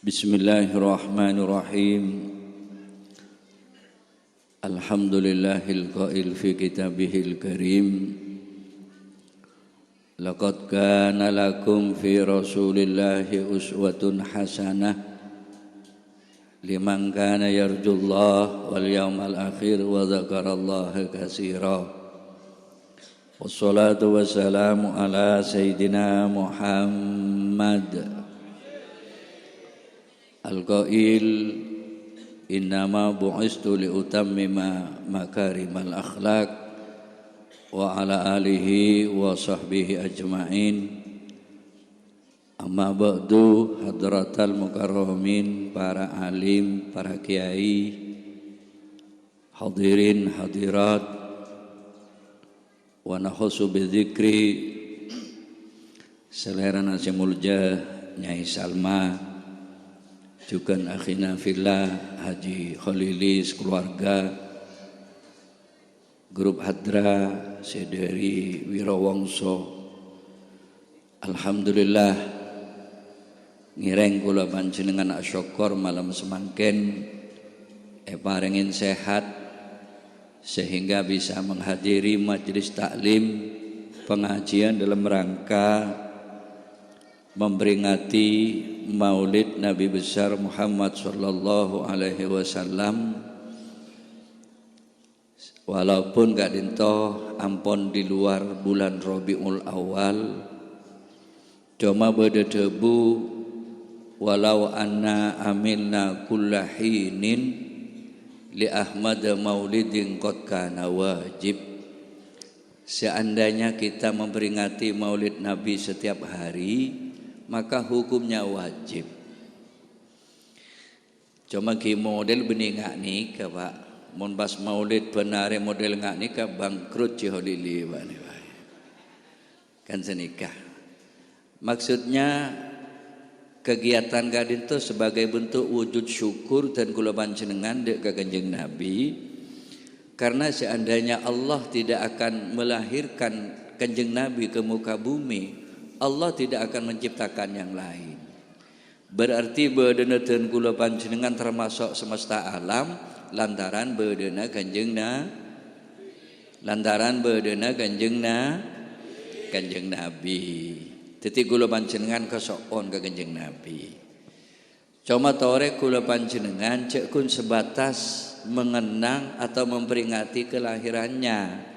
Bismillahirrahmanirrahim. Alhamdulillahil qail fi kitabihil karim. Laqad kana lakum fi Rasulillahi uswatun hasanah liman kana yarjullaha wal yawmal akhir wa dzakarallaha katsira. Wassalatu wassalamu ala sayyidina Muhammad al-qail innama bu'istu liutammima makarimal akhlaq wa ala alihi wa sahbihi ajma'in. Amma ba'du, hadratal mukarramin, para alim, para kiai, hadirin hadirat, wa nakhusu bidzikri selera nasi mulja Nyai Salma, juga akhina fillah Haji Khalilis, keluarga, grup hadra sederi Wirawangso. Alhamdulillah ngireng kula panjenengan asyukur malam semangken parengin sehat sehingga bisa menghadiri majelis taklim pengajian dalam rangka memperingati Maulid Nabi besar Muhammad sallallahu alaihi wasallam. Walaupun gak dintoh ampon di luar bulan Rabiul Awal, cuma beda debu walau anna amilna kulla hinin li Ahmad maulidin qad kana wajib. Seandainya kita memperingati Maulid Nabi setiap hari, maka hukumnya wajib. Cuma ki model benih ngak nikah pak, mun pas Maulid benare model ngak nikah bangkrut ciholili pak nih pak. Kan senikah. Maksudnya kegiatan gadin itu sebagai bentuk wujud syukur dan kula panjenengan dek ke Kanjeng Nabi, karena seandainya Allah tidak akan melahirkan Kanjeng Nabi ke muka bumi, Allah tidak akan menciptakan yang lain. Berarti beudena dan kula panjenengan termasuk semesta alam lantaran beudena Kanjeng Nabi. Teti kula panjenengan kesokon ke Kanjeng Nabi. Cuma tore kula panjenengan cek kun sebatas mengenang atau memperingati kelahirannya.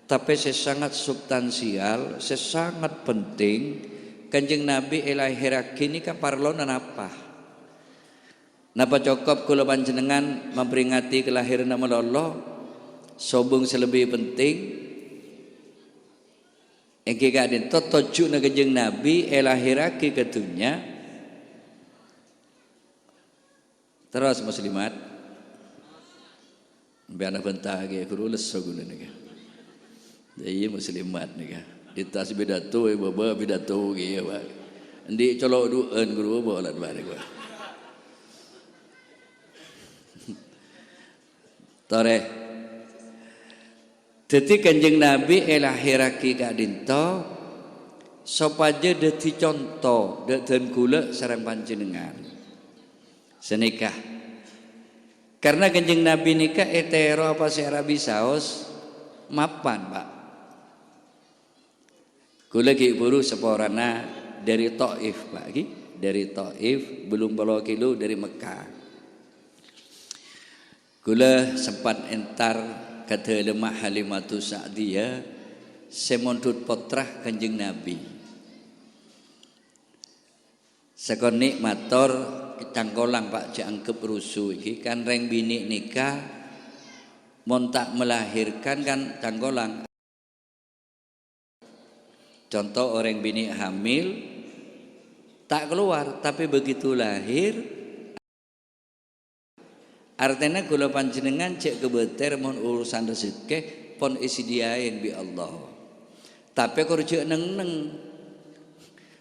Tapi sesangat substansial, sesangat penting Kanjeng Nabi elahiraki ini kaparlonan apa? Napa cokop kula panjenengan memperingati kelahiran Allah sobung selebih penting? Engke kadin totojuk na Kanjeng Nabi elahiraki ketunya. Terus muslimat biar bentah ge guru leso gula nih. Iya muslimat nih kan. Ditas bidato baba bidato ge ya, Pak. Endi colok dueun guru bawa lat bare gua. Tore dadi Kanjeng Nabi elahiraki kadinto sopaje dadi contoh dan kula sareng panjenengan senikah. Karena Kanjeng Nabi nikah etero apa Arabi Saus mapan Pak. Kula ki buru seporana dari Taif Pak ki, dari Taif belum berapa kilo dari Mekah. Kula sempat entar kata lemah Halimatu Sa'diyah semontut potrah Kanjeng Nabi. Sekon nikmator cangkolang Pak jangkep rusuh iki kan reng bini nikah mon tak melahirkan kan cangkolang. Contoh orang bini hamil tak keluar tapi begitu lahir artinya kula panjenengan cek kebeter mon urusan rezeki pon isi diain bi Allah. Tapi kok cek neng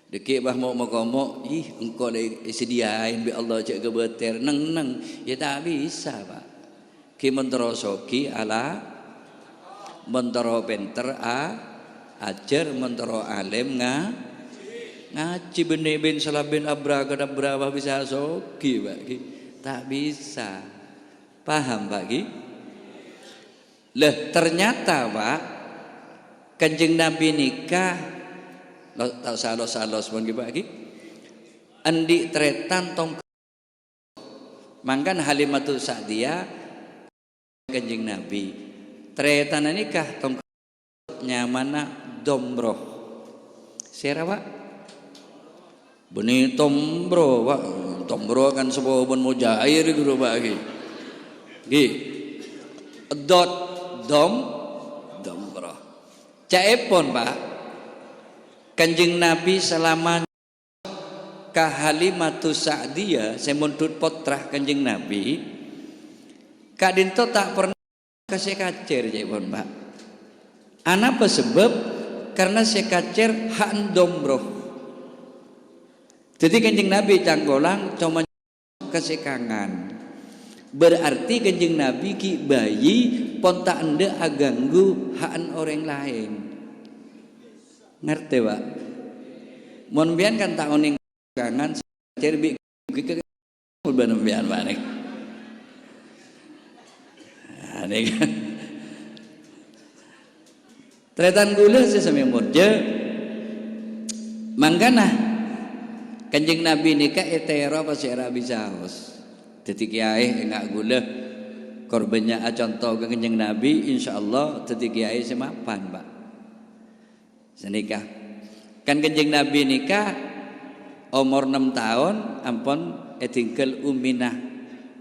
deki bah mau komo ih engkau isi diain bi Allah cek kebeter neng ya tak bisa Pak. Ki mentero soki ala mentero penter ajar mentero alim ngaji benih bin salabin abrakadabra bisa sogi Pak Ki. Tak bisa. Paham Pak Ki? Lah ternyata Pak Kanjeng Nabi nikah tak salos Pak Ki. Andi tretan tong mangkan Halimatus Sa'diyah Kanjeng Nabi tretan nikah tong nyamana domroh. Sera Pak? Benih tombro Pak. Tombro kan sebuah pun mujair gitu Pak Ki. Ki. Dombro. Caepon Pak. Kanjeng Nabi selama ka Halimatus Sa'diyah semuntut potrah Kanjeng Nabi kadinto tak pernah kasih kacer caepon Pak. Anapa sebab? Karena sekacer hak dombroh. Jadi Kanjeng Nabi canggolang cuma kasih kangen. Berarti Kanjeng Nabi ki bayi ponta anda aganggu hak orang lain. Ngerti Pak? Mon bian kan tak oning kangen cerbi ki ban bian banek. Ane kan. Tretan gula sesame murja mangkana Kanjeng Nabi nikah etero apa sira bisa hos. Dadi kiai enggak gula korbannya contoh ke Kanjeng Nabi insyaallah dadi kiai semapan Pak. Senikah kan Kanjeng Nabi nikah umur 6 tahun ampun etingkel Uminah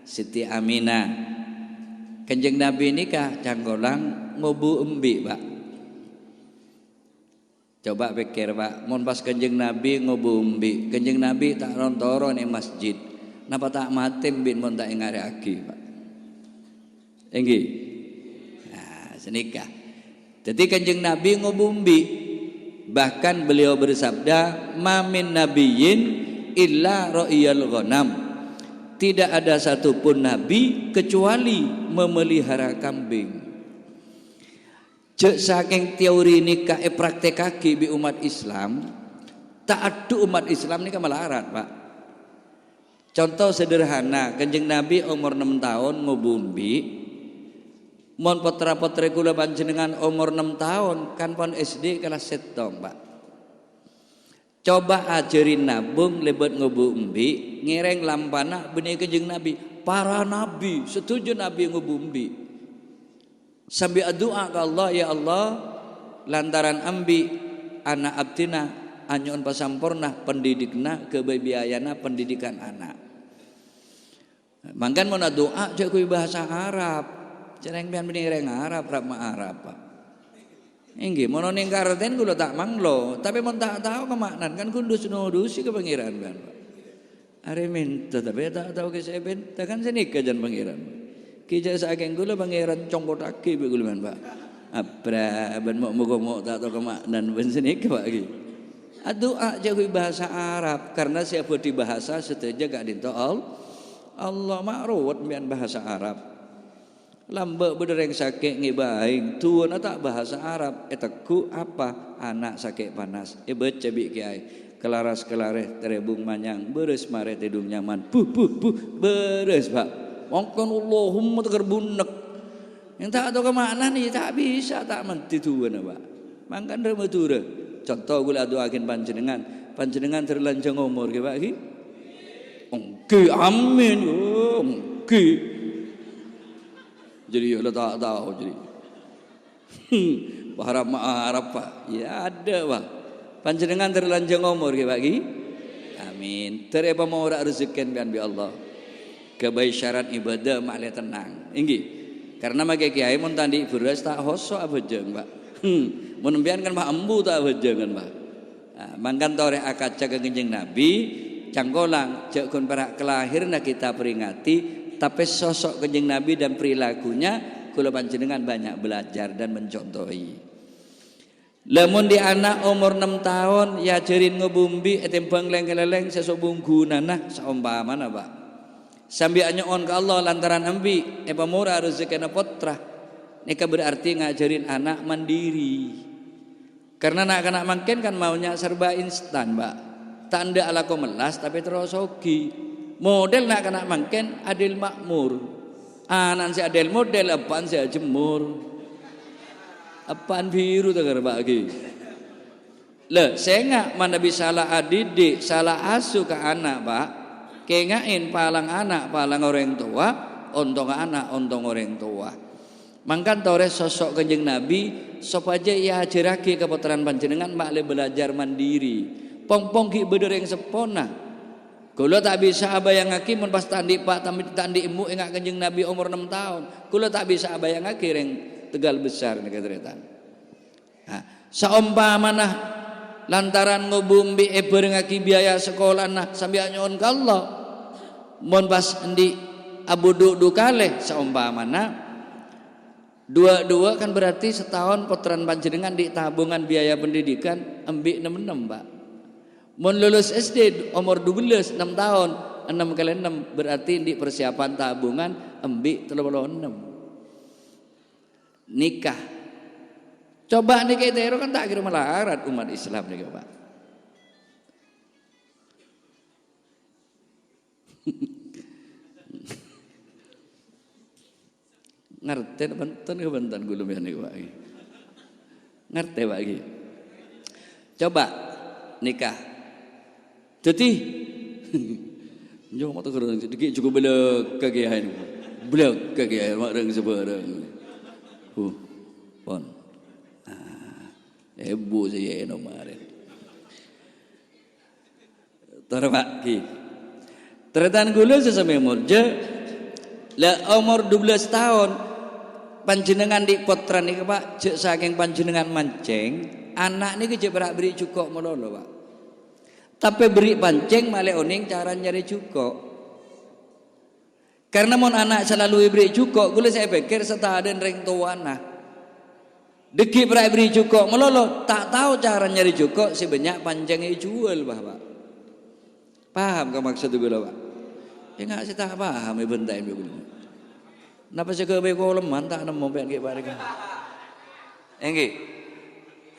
Siti Aminah. Kanjeng Nabi nikah canggolang ngobu embi Pak. Coba pikir Pak, mun pas Kanjeng Nabi ngobumbi, Kanjeng Nabi tak rontoro ning masjid. Napa tak matim bin mun tak ngareaki Pak? Nggih. Nah, senikah. Jadi Kanjeng Nabi ngobumbi. Bahkan beliau bersabda, "Ma min nabiyyin illa ra'iyal ghanam." Tidak ada satupun nabi kecuali memelihara kambing. Cek saking teori nikah praktekake bi umat Islam, tak ada umat Islam nikah melarat Pak. Contoh sederhana, Kanjeng Nabi umur 6 tahun ngobumbi, mon potra-potre kula panjenengan umur 6 tahun kan pon SD kelas 7 Pak. Coba ajarin nabung lebet ngobumbi, ngireng lampana benih Kanjeng Nabi. Para nabi setuju Nabi ngobumbi. Sambil doa ke Allah, ya Allah lantaran ambi anak abdina anyon pasampurna pendidikna kebiayana pendidikan anak. Mangkan mau doa cek kui bahasa Arab, cereng pian benireng Arab rama Arab Pak. Inggih mono ning karten kula tak manglo, tapi mon tak tahu kemaknan kan kundus nudusi ke pangeran kan Pak. Are minta tapi tak tahu ke seben, takkan senikah jan pangeran. Kijak saking gula pangeran congkotake be gula man Pak. Abra ben mau tak tahu kemaknan ben senik Pak ki. Doa jago bahasa Arab karena siapa di bahasa setuju gak dinto Allah ma'ruwat mian bahasa Arab. Lambek bedereng sakit ngibaing tuan tak bahasa Arab eteku apa anak sakit panas baca bi kiai kelaras kelareh terebung manyang beres mare tidung nyaman beres Pak. Mongkon Allahumma terbunek. Yang tak tahu kemana nih tak bisa tak menti tuan Pak. Mangkan rematura. Contoh gula doakin panjenengan terlanjang umur ke Pak ki. Oke amin. Oke. Jadi ya tak tahu jadi. Harap Arab Pak. Ya ada Pak. Panjenengan terlanjang umur ke Pak ki. Amin. Tereba mau rezeki bi Allah. Kebaik syarat ibadah maklih tenang. Inggih. Karena make kiai mun tandi beras tak hoso abejeng, Pak. Mun mbiyen kan Pak embu tak abejeng kan, Pak. Nah, mangkan tore akaca ke Kanjeng Nabi canggolang cek kun para kelahirna kita peringati, tapi sosok Kanjeng Nabi dan perilakunya kula panjenengan banyak belajar dan mencontohi. Lamun di anak umur 6 tahun ya jerin ngebumbi etembang leng-leng sesok bunggunana saumpamana Pak. Sambil nyoon ke Allah lantaran ambi pamura rezekina putra. Nika berarti ngajarin anak mandiri. Karena anak-anak makin kan maunya serba instan, Pak. tanda ala komelas tapi terus hoki. Model nak kena mangken adil makmur. Anan si adil model apaan si jemur. Apaan biru tegar bagi. Le, saya nggak mana bisa salah adidik, salah asuh ke anak, Pak. Kengain palang anak, palang orang tua, ontong anak, ontong orang tua. Mangkan tore sosok Kanjeng Nabi, sop aja ia ajarake ke puteran panjenengan makle belajar mandiri. Pong-pong ki beder yang sepona. Kula tak bisa abayangake mun pas tandi Pak tandi ibu engak Kanjeng Nabi umur 6 tahun. Kula tak bisa abayangake reng Tegal besar nih katretan. Nah, saumpamana lantaran ngobumbi berengaki biaya sekolah nah sambil nyon kallah mon pas endi abudu kaleh saumpamana dua kan berarti setahun puteran panjenengan di tabungan biaya pendidikan embi 66 Pak. Mon lulus SD umur 12 6 tahun 6 kali 6 berarti di persiapan tabungan embi 36 nikah. Coba nikah itu kan tak kira melarat umat Islam nih Pak. Ngerti bentan gulum ya nih Pak. Ngerti Pak iki. Coba nikah. Jadi jom motor kerang sedikit cukup belak kagian. Belak kagian mak reng sebarang. Pon. Ibu saya kemarin. Tara Pak ki. Tretan gula sesame murja. La umur 12 tahun panjenengan di potran iki Pak, jek saking panjenengan mancing, anak niki jek berak beri cukok melolo Pak. Tapi beri pancing male oning cara nyari cukok. Karena mon anak selalu beri cukok, gula saya pikir setaden reng tuana. Deki berak beri cukok melolo, tak tahu cara nyari cukok si banyak pancingnya jual Pak. Paham ke maksud gula Pak? Ya nggak sih tak paham ya bentai begini. Napa sih kebeko leman tak nemu pengen kayak bareng. Enggak.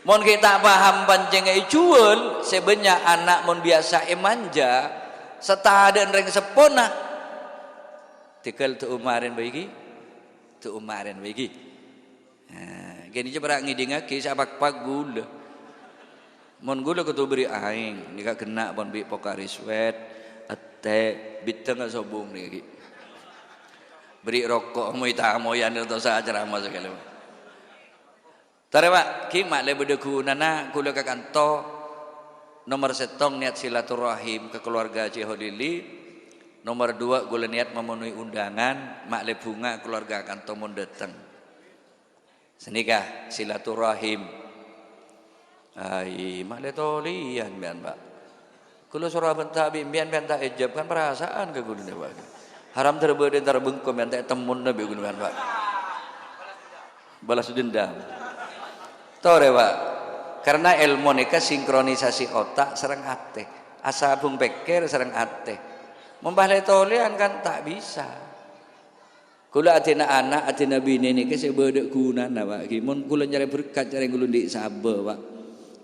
Mon kita paham pancingnya jual, sebenarnya anak mon biasa manja, setaden reng sepona. Tikal tu umarin bagi, Nah, gini coba ngidinga kisah pak gula. Mon gula kutu beri aing, nika kena bon bi pokari sweat, ate biteng sobung nih. Beri rokok mau itamoyan atau saja ceramah sekali. Tare Pak, ki mak le bedeku nana kula ka kanto nomor setong niat silaturahim ke keluarga Cihodili. Nomor 2 gula niat memenuhi undangan mak le bunga keluarga kanto mun dateng. Senikah silaturahim. Ai mak le tolian bian Pak. Kula surah bentak bian tak ejab kan perasaan ke gula Pak. Haram terbede terbengkom yang tak temun nabi gula Pak. Balas dendam. Tore Pak. Karena ilmu nika sinkronisasi otak serang hati. Asa bung pikir serang hati. Membahlai tolean kan tak bisa. Kula atina anak, atina bini ni ke sebeda guna na Pak. Mun kula nyari berkat cari gulun di sabar Pak.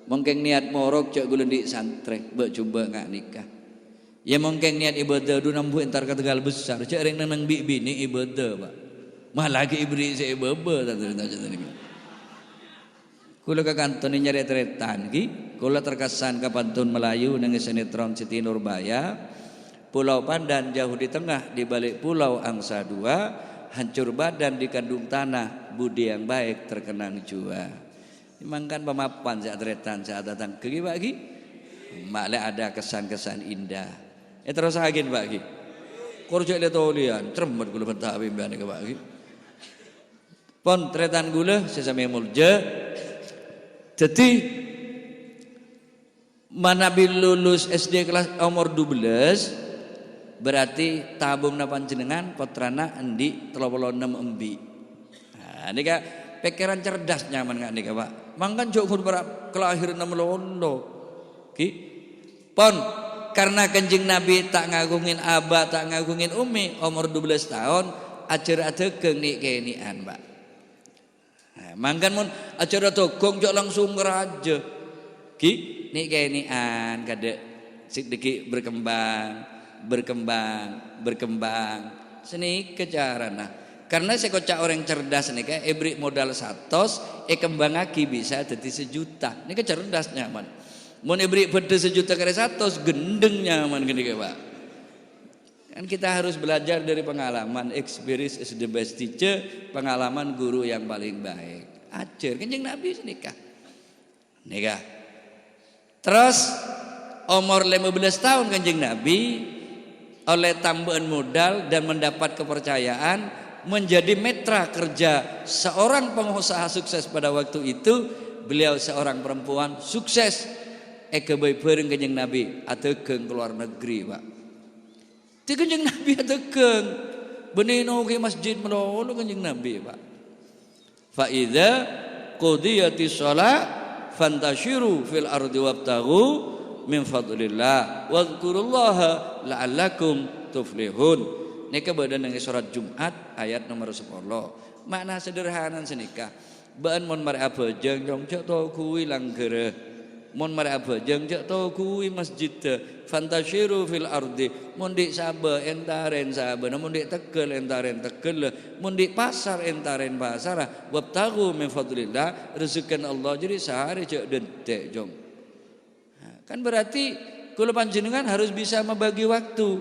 Mungkin niat morok cak gulun di santrek, bak coba ngak nikah. Ya mungkin niat ibadah du nampu entar ke Tegal besar, cak ring nang bini ibadah Pak. Mah lagi ibri saya bebe tadi. Kula ke kanton nyari tretan ki, kula terkesan ke pantun Melayu nang sinetron Siti Nurbaya. Pulau Pandan jauh di tengah, di balik pulau angsa dua, hancur badan di kandung tanah, budi yang baik terkenang jua. Memang kan pemapan saat retan saat datang ke bagi, makle ada kesan-kesan indah. Terus agin bagi, korjak letolian, cermat gula bentak bimbian ke bagi. Pon tretan gula sesama mulja, jadi mana bil lulus SD kelas umur 12. Berarti tabung na panjenengan potrana endi 36 embi. Nah, nika pikiran cerdas nyaman enggak nika Pak. Mangkan jok berak kelahiran melondo. Ki. Pon karena Kanjeng Nabi tak ngagungin aba, tak ngagungin umi, umur 12 tahun ajar adegeng nik kenian Pak. Nah, mangkan mun ajar adegeng jok langsung ngeraja. Ki nik kenian kadek sedikit berkembang seni kecarana karena saya kocak orang cerdas nih kayak ebrik modal 100 kembang aki bisa jadi 1 juta ini kecerdasnya man mau ebrik beda 1 juta kali 100 gendengnya man gini Pak kan kita harus belajar dari pengalaman experience is the best teacher pengalaman guru yang paling baik ajar Kanjeng Nabi nikah terus umur 15 tahun Kanjeng Nabi oleh tambahan modal dan mendapat kepercayaan menjadi mitra kerja seorang pengusaha sukses pada waktu itu. Beliau seorang perempuan sukses kebaik bareng Kanjeng Nabi atekeun keluar negeri Pak ti Kanjeng Nabi atekeun benino ke masjid menolong Kanjeng Nabi Pak fa idza qudiyatis shalah fantashiru fil ardi wabtaghu min fadlillah wadhkurullaha la'allakum tuflihun. Nika badan nang surat Jumat ayat nomor 10. Makna sederhana senika. Baan mon mare abajeng jong cek to kuwi langgere. Mon mare abajeng cek to kuwi masjid fantashiru fil ardi. Mon dik sabe entaren sabe, mon dik tegel entaren tegel, mon dik pasar entaren pasar. Wabtaghu min fadlillah rezekan Allah jadi sehari cek dentek jong. Kan berarti kula panjenengan harus bisa membagi waktu.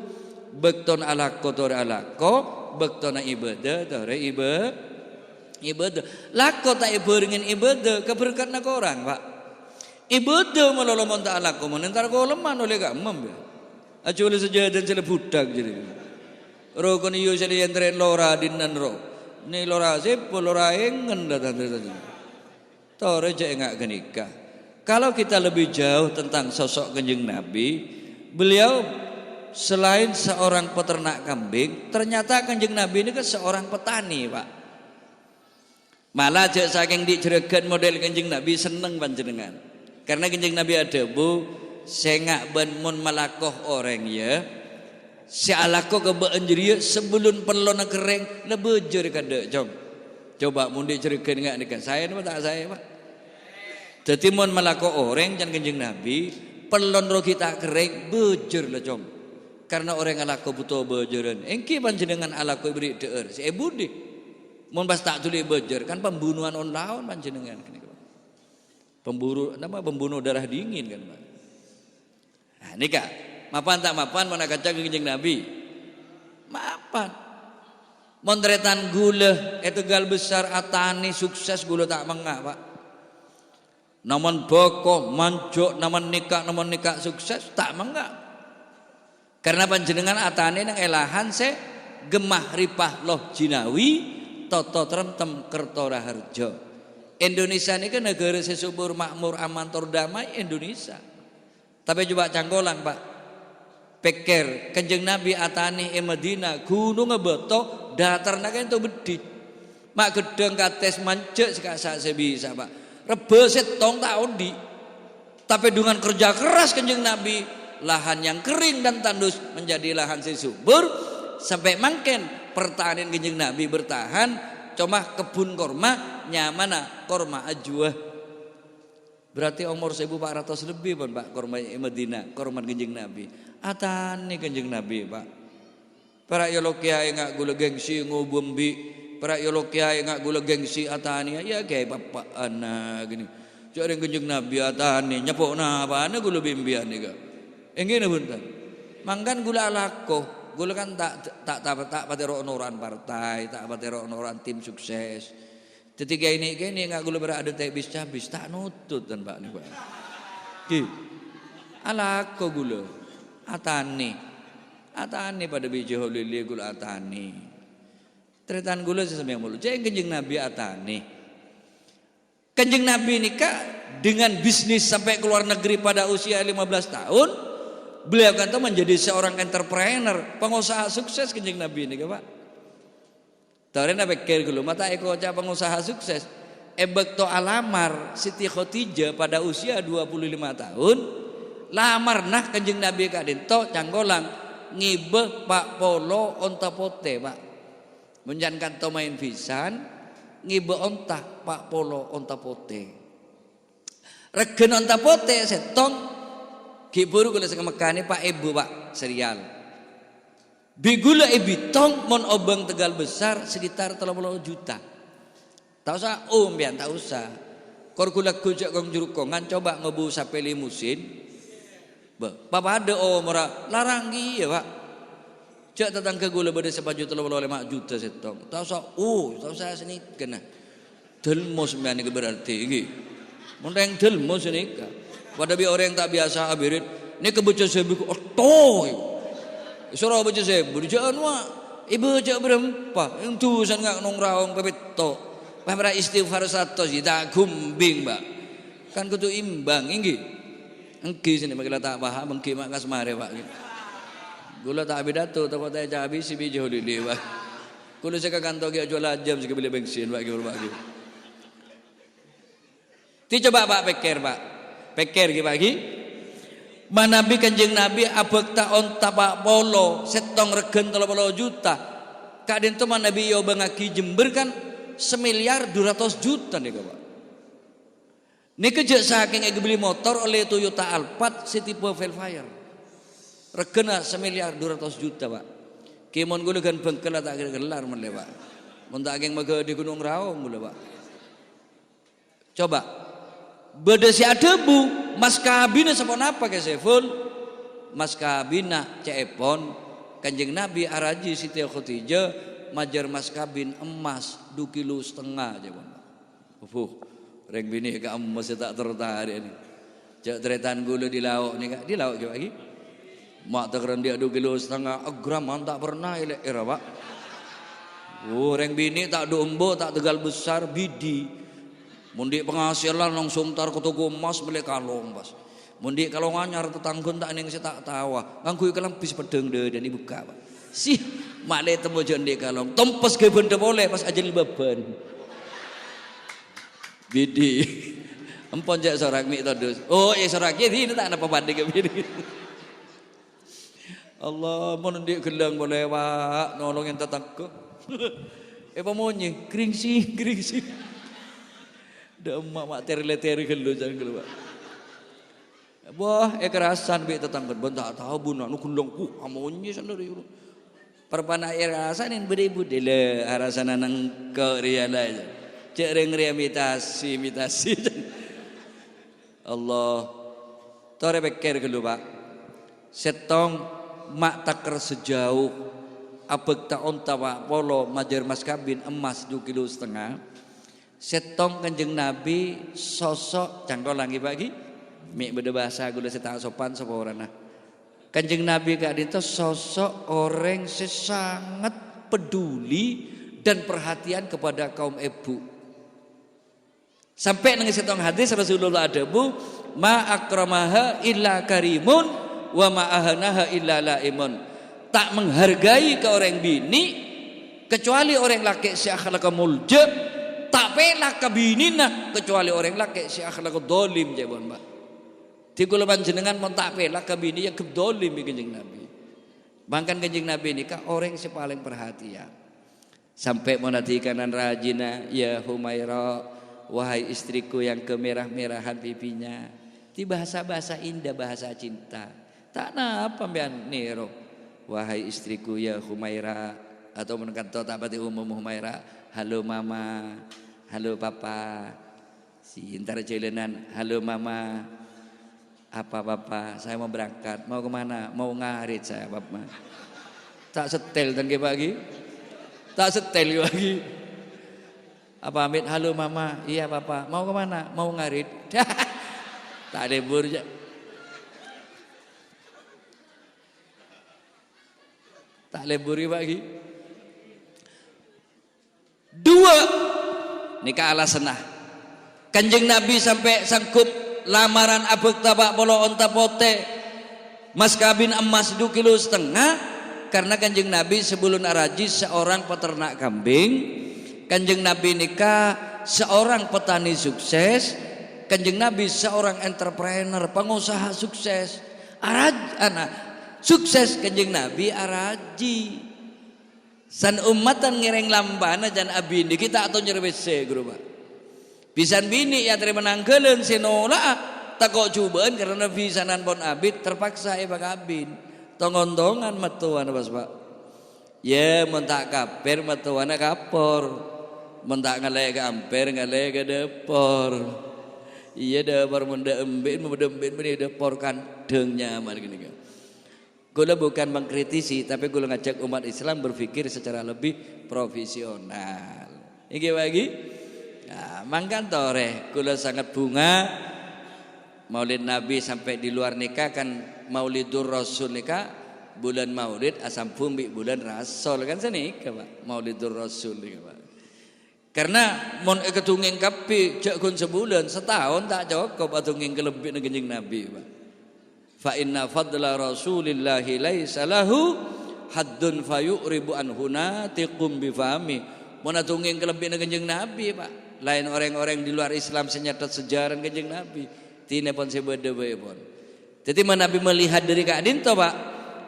Bekton alako tore alako, bektona ibadah tore ibadah. Lako tak ibaringin ibadah keberkatna ke orang Pak. Ibadah melolomon tak alako menentar ko lemah oleh gamam ya. Acule sejadan sele budak jadi. Ro kon iyo sele yentren lora dinnan ro. Ni lora sepo lora engen datang. Tore cek enggak genikah. Kalau kita lebih jauh tentang sosok Kanjeng Nabi, beliau selain seorang peternak kambing, ternyata Kanjeng Nabi ini kan seorang petani, Pak. Malah aja saking dijeregan model Kanjeng Nabi seneng panjenengan. Karena Kanjeng Nabi ada bu, sengak ban mun malakoh orang ya. Si alako ke beanjeri sebelum pelona kering lebejur kada jom. Coba mun dijeregan enggak nih saya ini tak saya, Pak. Jadi mon malako orang dan Kanjeng Nabi pelon ro kita kering bejur lah jom. Karena orang alako butuh bejuran. Engki panjenengan alako beri deur. Si budi. Mon pas tak tuli bejur kan pembunuhan on lawan panjenengan. Pembunuh darah dingin kan Pak. Nah nikah. Mapan tak mapan mana kaca Kanjeng Nabi. Mapan. Montretan gula etegal besar atani sukses gula tak mengah Pak. Namun boko manjuk namun nikah sukses tak menggak karena panjenengan atane nang elahan se gemah ripah loh jinawi toto trentem kertora harjo. Indonesia ini kan negara sesubur makmur aman tordamai Indonesia tapi coba canggolan Pak pikir Kanjeng Nabi atani Madinah gunung ngebeto datar naga itu bedi mak gedeng kates manjuk sekasa sebisa Pak rebeset tong tahun di tapi dengan kerja keras Kanjeng Nabi lahan yang kering dan tandus menjadi lahan subur sampai mangken pertanian Kanjeng Nabi bertahan cuma kebun korma nyamana korma ajwa berarti umur 1400 lebih Pak korma Madinah korma Kanjeng Nabi atani Kanjeng Nabi Pak para yolokia enggak gula gengsi ngubumbi para yolokia enggak gula gengsi atani ya kayak bapak anak gini. Jadi Kanjeng Nabi atani nyepok na apa ana gula bimbian nika. Engene punten. Mangkan gula alako, gula kan tak patero onoran partai, tak patero onoran tim sukses. Ketika ini enggak gula berada teh bis cabis tak nutut dan Pak nih Pak. Ki. Alako gula atani. Atani pada biji holili gula atani. Tretan gula sesampai mulu. Jadi Kanjeng Nabi atani. Kanjeng Nabi nikah dengan bisnis sampai keluar negeri pada usia 15 tahun. Beliau kan menjadi seorang entrepreneur, pengusaha sukses Kanjeng Nabi nikah Pak. Tawarnya pikir dulu mata eko ca pengusaha sukses. Ebekto alamar Siti Khadijah pada usia 25 tahun. Lamar nah Kanjeng Nabi kadento canggolang ngibeh Pak Polo onta pote Pak. Menjankan to main pisan ngibe onta Pak Polo onta pote. Regen onta pote setong Kiburu gula saka Mekah Pak Ibu Pak serial. Bigula ibitong mon obeng Tegal besar sekitar 30 juta. Tak usah bian tak usah. Kor gula kujak gong jurukongan coba ngebu sampai limusin. Papa ada mora larangi ya Pak. Cak tetangga gula beda 1 juta 5 juta setong. Tak usah seni kena. Delmos mian ini berarti iki. Mun yang delmos ini ka. Pada bi orang yang tak biasa abirit, ini kebaca sebu Isora baca sebu jangan wa. Ibu cak berempa, yang tusan ngak nong raung pepito. Pamra istighfar satu tak gumbing, Pak. Kan kudu imbang inggi. Engki sini makila tak paham engki mak kasmare, Pak. Gula tak bidato, tak kota cabi si bijo lili, Pak. Kulo saya kantor dia jual jam sekali beli bensin, Pak. Ti coba Pak pikir, Pak. Pikir bagi mana Nabi Kanjeng Nabi abek taon tapak polo setong regen 30 juta kadin tu mana Nabi yo bangaki Jember kan 1.200.000.000 nih Pak. Nih kejak saking beli motor oleh Toyota Alphard setipe Velfire regena 1.200.000.000 Pak. Kimon gue kan bengkel tak gelar mele Pak. Mun tak geng maga di Gunung Raung mele Pak. Coba beda si adebu mas kabina sepon apa ke Seful mas kabina cepon Kanjeng Nabi araji Siti Khotijah majar mas kabin emas 2,5 kilo aja Bang. Reng bini ka emas tak tertarik ini. Cak tretan gula di lauk ni kak di lauk ke lagi. Mak tekeran dia 2,5 kilo gram tak pernah elek era Pak. Reng bini tak dombo tak Tegal besar bidi. Mundi penghasilan langsung tar ke toko emas beli kalong pas. Mundi kalau nganyar tetanggun tak ning tak tawa. Nganggo kelempis pedeng de dan dibuka Pak. Sih mak le temu jonde kalong. Tempes ke benda boleh pas ajil beban. Bidi. Empon jak sorak mi todus. Oh ya sorak ini tak apa banding ke bidi. Allah mun ndik gelang boleh Pak nolongin tetangga. Pamonye kringsi. Dah mak teri gelu jangan gelu Pak. Wah, kerasan be tetangga ben tak tahu bun anu kundang amonye sandari. Perpana kerasan yang beribu dele arasan nang ke riala. Cek reng imitasi. Allah. Tore beker gelu Pak. Setong mak takar sejauh abek taon tawa polo majar mas kabin emas 2,5 kilo. Setong Kanjeng Nabi sosok cangkol lagi bagi mik beda bahasa gula setang sopan sapa orana. Kanjeng Nabi kak itu sosok orang sangat peduli dan perhatian kepada kaum ibu. Sampai nang setong hadis Rasulullah adabu ma akramaha illa karimun wa ma ahanaha illa laimun. Tak menghargai ke orang bini kecuali orang laki si akhlak mulja. Tak pelak kabinina kecuali orang laki si akhlak dolim jabon Pak. Di kula panjenengan mon tak pelak kabini yang kedolim Kanjeng Nabi. Bahkan Kanjeng Nabi ini kan orang yang paling perhatian. Sampai monati kanan rajina ya Humaira wahai istriku yang kemerah-merahan pipinya. Di bahasa-bahasa indah bahasa cinta. Tak napa mbian nero wahai istriku ya Humaira atau menekan tak pati umum Humaira. Halo mama, halo papa, si intara jelenan, halo mama, apa papa, saya mau berangkat, mau kemana, mau ngarit saya papa, tak setel dan pagi, tak setel lagi, apa amit, halo mama, iya papa, mau kemana, mau ngarit, tak libur aja. Tak libur pagi. Dua nikah ala senah Kanjeng Nabi sampai sangkup lamaran abek tabak polo onta pote mas kabin emas 2,5 kilo karena Kanjeng Nabi sebelum araji seorang peternak kambing. Kanjeng Nabi nikah seorang petani sukses. Kanjeng Nabi seorang entrepreneur pengusaha sukses. Sukses Kanjeng Nabi araji. San umatan ngereng lambana jan abini kita atau nyerwese guru Pak. Pisan bini ya terima nangkelen senola tak kok cobaan karena visanan pon abid terpaksa Pak abin. Tongon-tongan metuan Pak. Ya mun tak kaper metuana kapor. Mun tak ngaleh ke amper ngaleh ke depor. Iya depor mun deembin meni depor kandeng nyaman gini. Gula bukan mengkritisi tapi gula ngajak umat Islam berpikir secara lebih profesional. Iki bagi. Nah, mangkan tore gula sangat bunga Maulid Nabi sampai di luar nikah kan Maulidur Rasul nikah bulan Maulid asam pumbi bulan Rasul kan senika Pak Maulidur Rasul nikah Pak. Karena mon ketunging kapi jak kun sebulan setahun tak cukup atunging kelebih ngejenjing Nabi Pak. Fa inna fadla Rasulillahi laisa lahu haddun fayuribu anhuna tiqum bifami. Mon atunging kelebih ngejenjing Nabi Pak. Lain orang-orang di luar Islam senyatat sejarah ngejenjing Nabi. Tine pon sebede bae pon. Jadi Nabi melihat dari keadaan to Pak.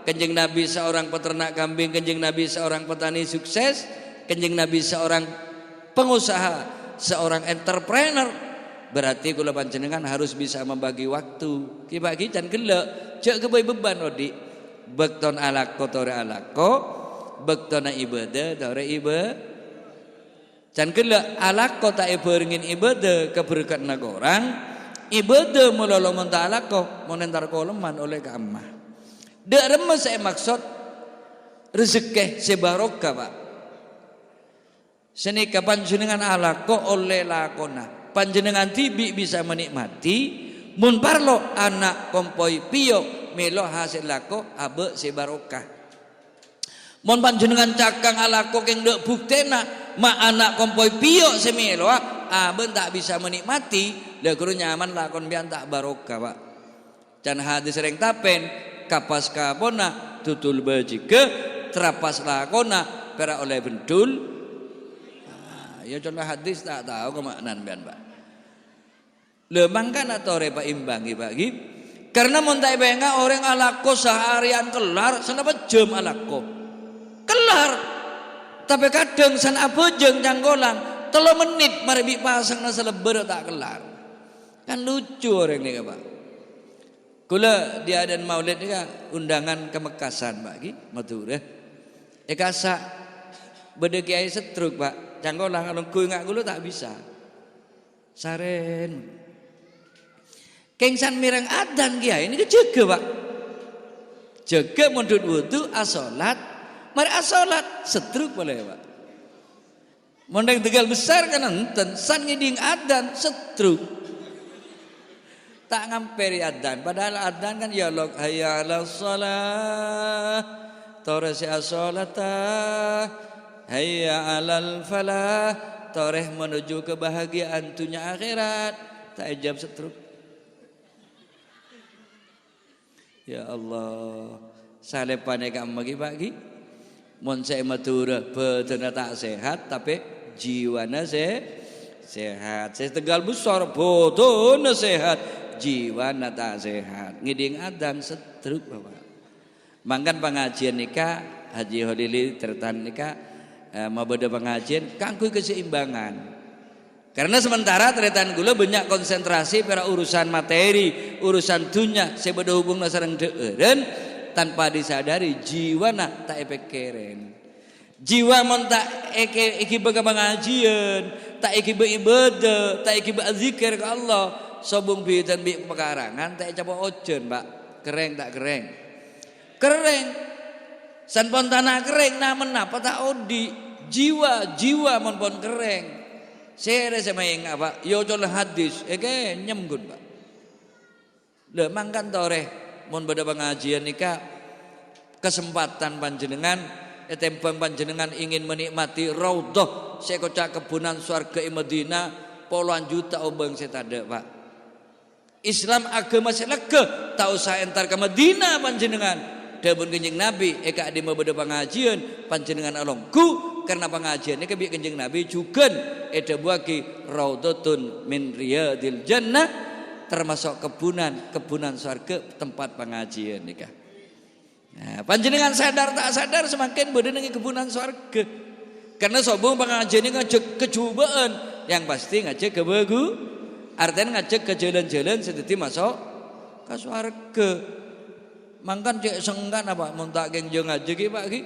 Kanjeng Nabi seorang peternak kambing, kanjeng Nabi seorang petani sukses, kanjeng Nabi seorang pengusaha, seorang entrepreneur. Berarti kula panjenengan harus bisa membagi waktu. Ki bagi can gelek, cek kebai beban odi. Bekton alako tore alako, bektona ibadah tore ibadah. Can gelek alako tak iberingin ibadah keberkat orang. Ibadah mulolo monta alako, monentar koleman oleh ke ammah. Dak remes saya maksud rezeki sebarokah Pak. Senika panjenengan alako oleh lakona. Panjenengan tibi bisa menikmati. Mun parlo anak kompoi pio melo hasil lako abe sebarokah. Mun panjenengan cakang alako keng dek buktena ma anak kompoi pio semelo abe tak bisa menikmati. Dak guru nyaman lakon bian tak barokah Pak. Can hadis sering tapen kapas kapona tutul bajike terapas lakona pera oleh bendul. Nah, ya contoh hadis tak tahu kemaknaan bian Pak. Lemangkan atau repa imbangi bagi karena montai benga orang alako seharian kelar senapa jam alako kelar tapi kadang san abojeng canggolang 3 menit mari bi pasang nasa leber tak kelar kan lucu orang ini Pak. Kula diadan Maulid ni undangan kemekasan bagi Madura. Ekasa bede kiai setruk Pak. Canggolang alung kuy ngak kula tak bisa. Saren. Kengsan mireng adan kiai ini kejaga Pak. Jaga mundut wudu asolat. Mari asolat setruk boleh Pak. Mondeng tegal besar kan enten san ngiding adan setruk. Tak ngamperi adan padahal adan kan ya Allah hayya 'alas shalah toreh as-salata hayya 'alal falah toreh menuju kebahagiaan dunia akhirat tak ijab setruk. Ya Allah salepane kam bagi-bagi mon saya matura betena tak sehat tapi jiwana sehat saya tegal besar bodona sehat jiwa nata sehat ngiding adan setruk Bapak. Mangkan pengajian nikah Haji Holili tertan nikah mau beda pengajian kangkuy keseimbangan. Karena sementara tertan gula banyak konsentrasi pada urusan materi, urusan dunia sebeda hubung sareng deureun tanpa disadari jiwa nak tak epek keren. Jiwa mon tak iki pengajian, tak iki ibadah, tak iki zikir ke Allah. Sobung bi dan bi pekarangan tak coba ojen Pak kereng tak kereng san pon tanah kereng namen apa tak odi jiwa mon pon kereng sere sama yang apa yo colah hadis nyemgun Pak le mangkan tore mon beda pengajian nikah kesempatan panjenengan tempang panjenengan ingin menikmati raudhah sekocak kebunan surga Madinah puluhan juta obeng setada Pak. Islam agama selege tak usah entar ke Madinah panjenengan dapun kanjeng Nabi eka di mabeda pengajian panjenengan alongku karena pengajian ini kebiak kanjeng Nabi juga eda buaki raudhatun min riyadil jannah termasuk kebunan surga tempat pengajian nikah. Nah, panjenengan sadar tak sadar semakin beda nengi kebunan surga karena sobong pengajian ini ngajak kecubaan yang pasti ngajak Artinya ngajak ke jalan-jalan sedeti masuk ke swarga. Mangkan cek sengkan apa muntak geng jo ngajak iki Pak iki.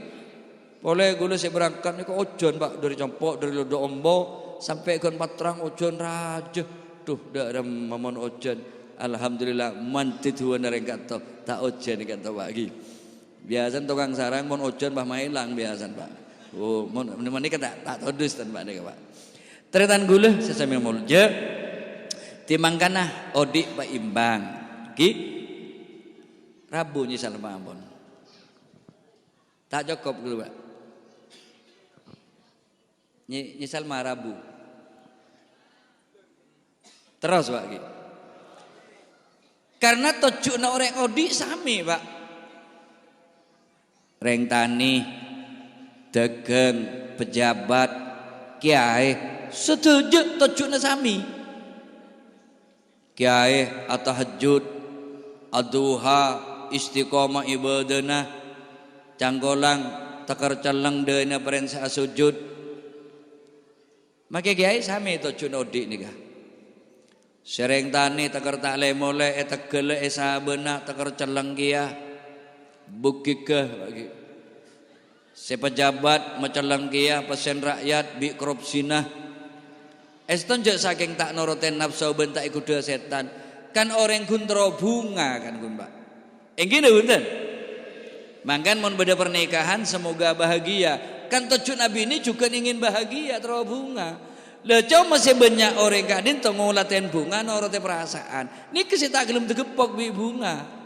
Boleh gula saya berangkat niku ojon Pak dari Campok dari Lodo Ombo sampai ke Patrang ojon raja. Tuh dak ada mamon ojon. Alhamdulillah mantit huwa nareng kato tak ojon kato Pak iki. Biasa tukang sarang mon ojon Pak mailang biasa Pak. Oh mon menika tak todus tan Pak nika Pak. Tretan gula sesame mulja timangkana odik Pak imbang. Ki Rabu nyisal mambon. Tak cukup dulu Pak. Nyisal Rabu. Terus Pak ki. Karena tojukna orang odik sami Pak. Reng tani, dagang, pejabat, kiai setuju tojukna sami. Kiai at-tahajud, ad-duha, istiqomah ibadana, canggolang takar caleng dena perensa sujud. Maka kiai sami tojukna odik nika. Sereng tani takar tak lemole etegele esabena takar caleng kia. Bukikah bagi sepejabat macaleng kia pesen rakyat bi korupsina eston je saking tak noroten nafsu bentak ikuda setan kan orang kuntro bunga kan kun Pak engkine punten mangkan mon beda pernikahan semoga bahagia kan tujuan Nabi ini juga ingin bahagia tro bunga lah cuma masih banyak orang kadin to ngulaten bunga norote perasaan niki sih tak gelem digepok bi bunga.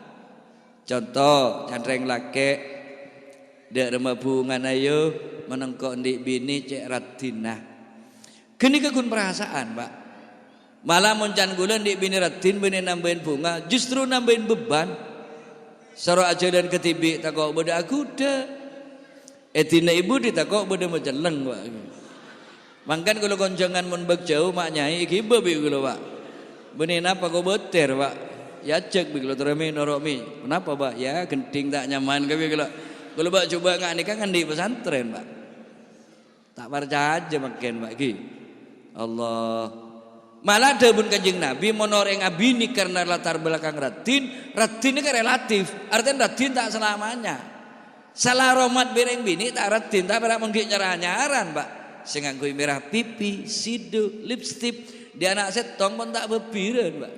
Contoh candreng lake dek remah bunga ayo menengkok ndik bini cek radinah. Gini kegun perasaan Pak. Malah moncan gula ndik bini radin bini nambahin bunga justru nambahin beban. Saro aja dan ketibi takok beda akuda. Etina ibu ditakok beda majeleng Pak. Mangkan kalau konjangan mun beg jauh mak nyai iki babi kula Pak. Bini napa kok beter Pak. Ya cek begitu terami noromi. Kenapa Pak? Ya genting tak nyaman kami kalau Pak coba nggak nikah kan di pesantren Pak. Tak percaya aja makin Pak ki. Allah. Malah ada pun kanjeng Nabi monoreng abini karena latar belakang radin ini kan relatif. Artinya radin tak selamanya. Salah romat bereng bini tak radin tak pernah mungkin nyaran Pak. Sing nganggo merah pipi, sidu, lipstick, di anak setong pun tak bebiran Pak.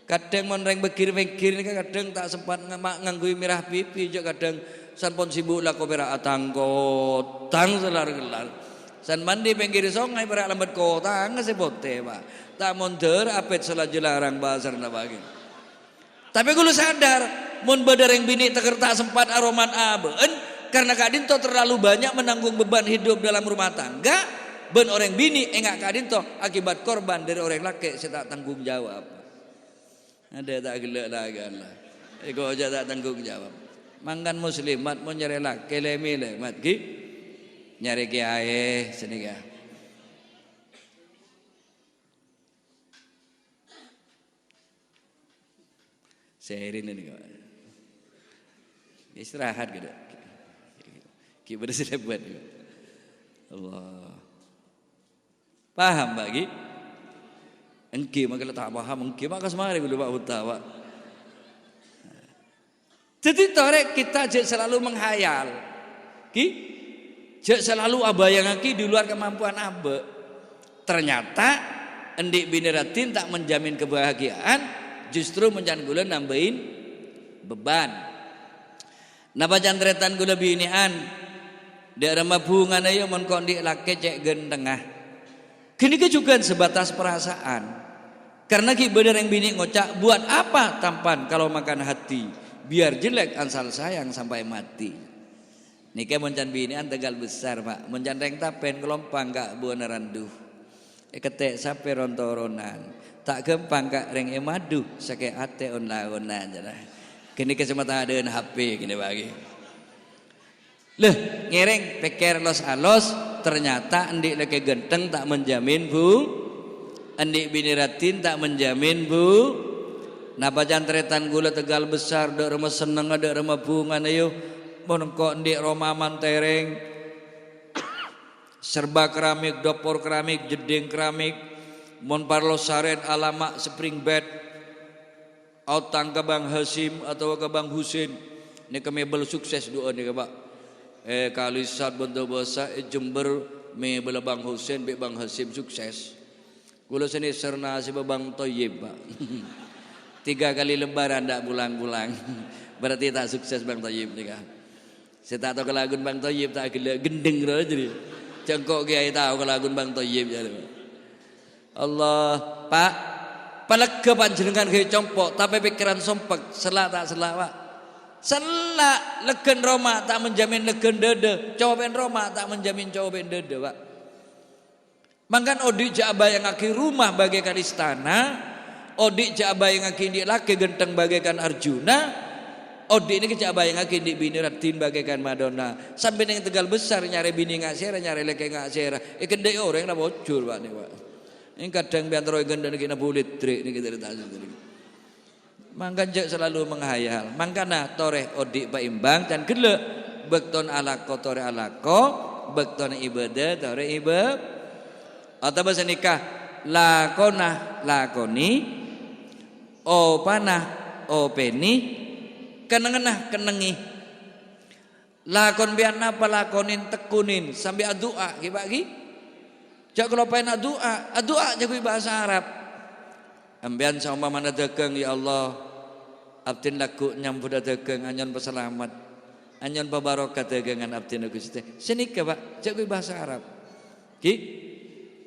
Kadang monreng bekir-bekir ini kadang tak sempat nganggui merah pipi juga kadang san pon sibuk lah kopera atangko tang selar-gelar san mandi pinggir sungai perak lambat kota ngesepote Pak tak mundur apet selaju larang basar na bagi tapi gue sadar mun badareng bini teker tak sempat aroman aben karena kadin to terlalu banyak menanggung beban hidup dalam rumah tangga ben orang bini enggak kadin to akibat korban dari orang laki saya tak tanggung jawab. Ada tak gelak lagi Allah. Ego aja tak tanggung jawab. Mangkan muslimat mau nyari laki lemi-lemat ki nyari kiai sini ya. Seirin ini kok. Istirahat gitu. Ki bersih buat Allah. Paham bagi? Engki maka tak paham engki maka semari dulu Pak Buta Pak. Jadi torek kita selalu menghayal, ki selalu abayang ki di luar kemampuan abe. Ternyata endik bini radin tak menjamin kebahagiaan, justru menjan gula nambahin beban. Napa jantretan gula binian, daerah mabungan ayo mon kondik laki cek gendengah. Kini juga sebatas perasaan. Karena ki bener yang bini ngocak buat apa tampan kalau makan hati biar jelek ansal sayang sampai mati. Nike moncan binian tegal besar Pak moncan reng tapen kelompang kak buana randuh ketek sape rontoronan tak gempang kak reng emadu sake ate onla-onan jana. Kini kesempatan ada HP kini bagi. Leh ngereng peker los alos ternyata endik leke genteng tak menjamin bu. Endik bini ratin tak menjamin bu. Napa jantretan gula tegal besar dek rumah seneng ada rumah bunga ayo monengko endik romaman tereng serba keramik dapur keramik jeding keramik mon parlo saren alamak spring bed autang ke Bang Hasim atau ke Bang Husin ni kami bel sukses doa ni Pak kalisat bentuk bahasa Jember me bela Bang Husin be Bang Hasim sukses kula sini serna si Bang Toyib Pak 3 kali lebaran ndak pulang-pulang berarti tak sukses Bang Toyib ni kan saya tak tahu kelagun Bang Toyib tak gila gendeng dah jadi cengkok kiai tahu kelagun Bang Toyib jadi Allah Pak palega panjenengan ke compok tapi pikiran sompek selak tak selak Pak selak legen Roma tak menjamin legen dede coben Roma tak menjamin coben dede Pak mangkan odik jaba yang aki rumah bagaikan istana odik jaba yang aki di laki genteng bagaikan Arjuna odik ini jaba yang aki di bini ratin bagaikan Madonna sampai yang Tegal besar nyari bini ngak sera nyari leke ngak sera ikan dek orang nak bocor Pak nih Pak ini kadang biantara gendang kena bulit trik ni kita tak tahu. Mangkan jak selalu menghayal. Mangkana toreh odik Pak Imbang dan gelek bekton alako toreh alako bekton ibadah toreh ibadah. Atau bahasa nikah lakona lakoni opana openi kenengenah kenengi. Lakon bian apa lakonin tekunin sambil doa bagi. Jak kalau pengen doa jadi bahasa Arab. Ambian sama mana dagang ya Allah. Abdin laku nyambut dagang anyon peselamat. Anyon pabarokah dagangan abdin Gusti. Senika Pak, jadi bahasa Arab. Ki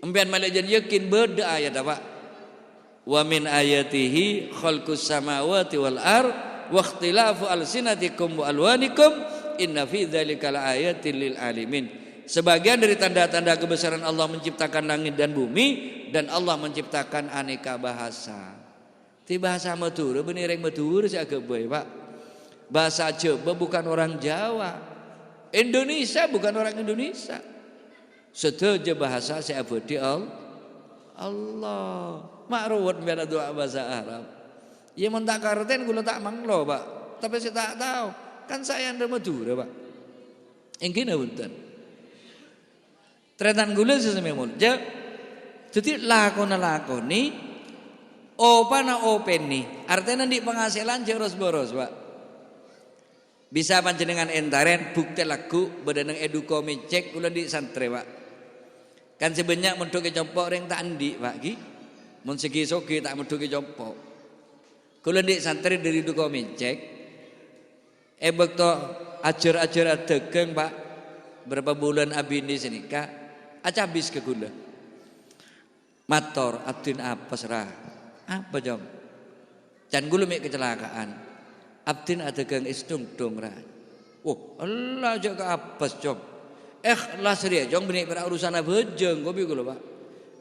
ambian malajan yakin beda ayat Pak. Wa min ayatihi khalqus samawati wal ard wa ikhtilafu alsinatikum wa alwanikum inna fi dzalika laayatin lil alimin. Sebagian dari tanda-tanda kebesaran Allah menciptakan langit dan bumi dan Allah menciptakan aneka bahasa. Ti bahasa Madura benireng Madura si agak baik Pak. Bahasa Jawa bukan orang Jawa. Indonesia bukan orang Indonesia. Setuju bahasa si abadi Allah. Makruwat biar doa bahasa Arab. Ya mentak karten gula tak manglo Pak. Tapi saya tak tahu. Kan saya yang dari Madura Pak. Engkina bunten. Tretan gula sesememul. Jadi lakoni opana openi. Artinya di penghasilan jeros boros Pak. Bisa panjenengan entaren bukti laku badanang edukomi cek kula di santre Pak. Kan sebanyak menduki compok ring tak andi Pak ki. Mun segi sogi tak menduki compok. Kula di santre dari edukomi cek. Bekto ajar-ajar dagang Pak. Berapa bulan abini senika acabis ke gula. Mator abdin apa serah? Apa jom? Can gula mek kecelakaan. Abdin ada gang istung dong ra. Oh, Allah jaga apes jom. Ikhlas dia jom benih para urusan bejeng gobi gula Pak.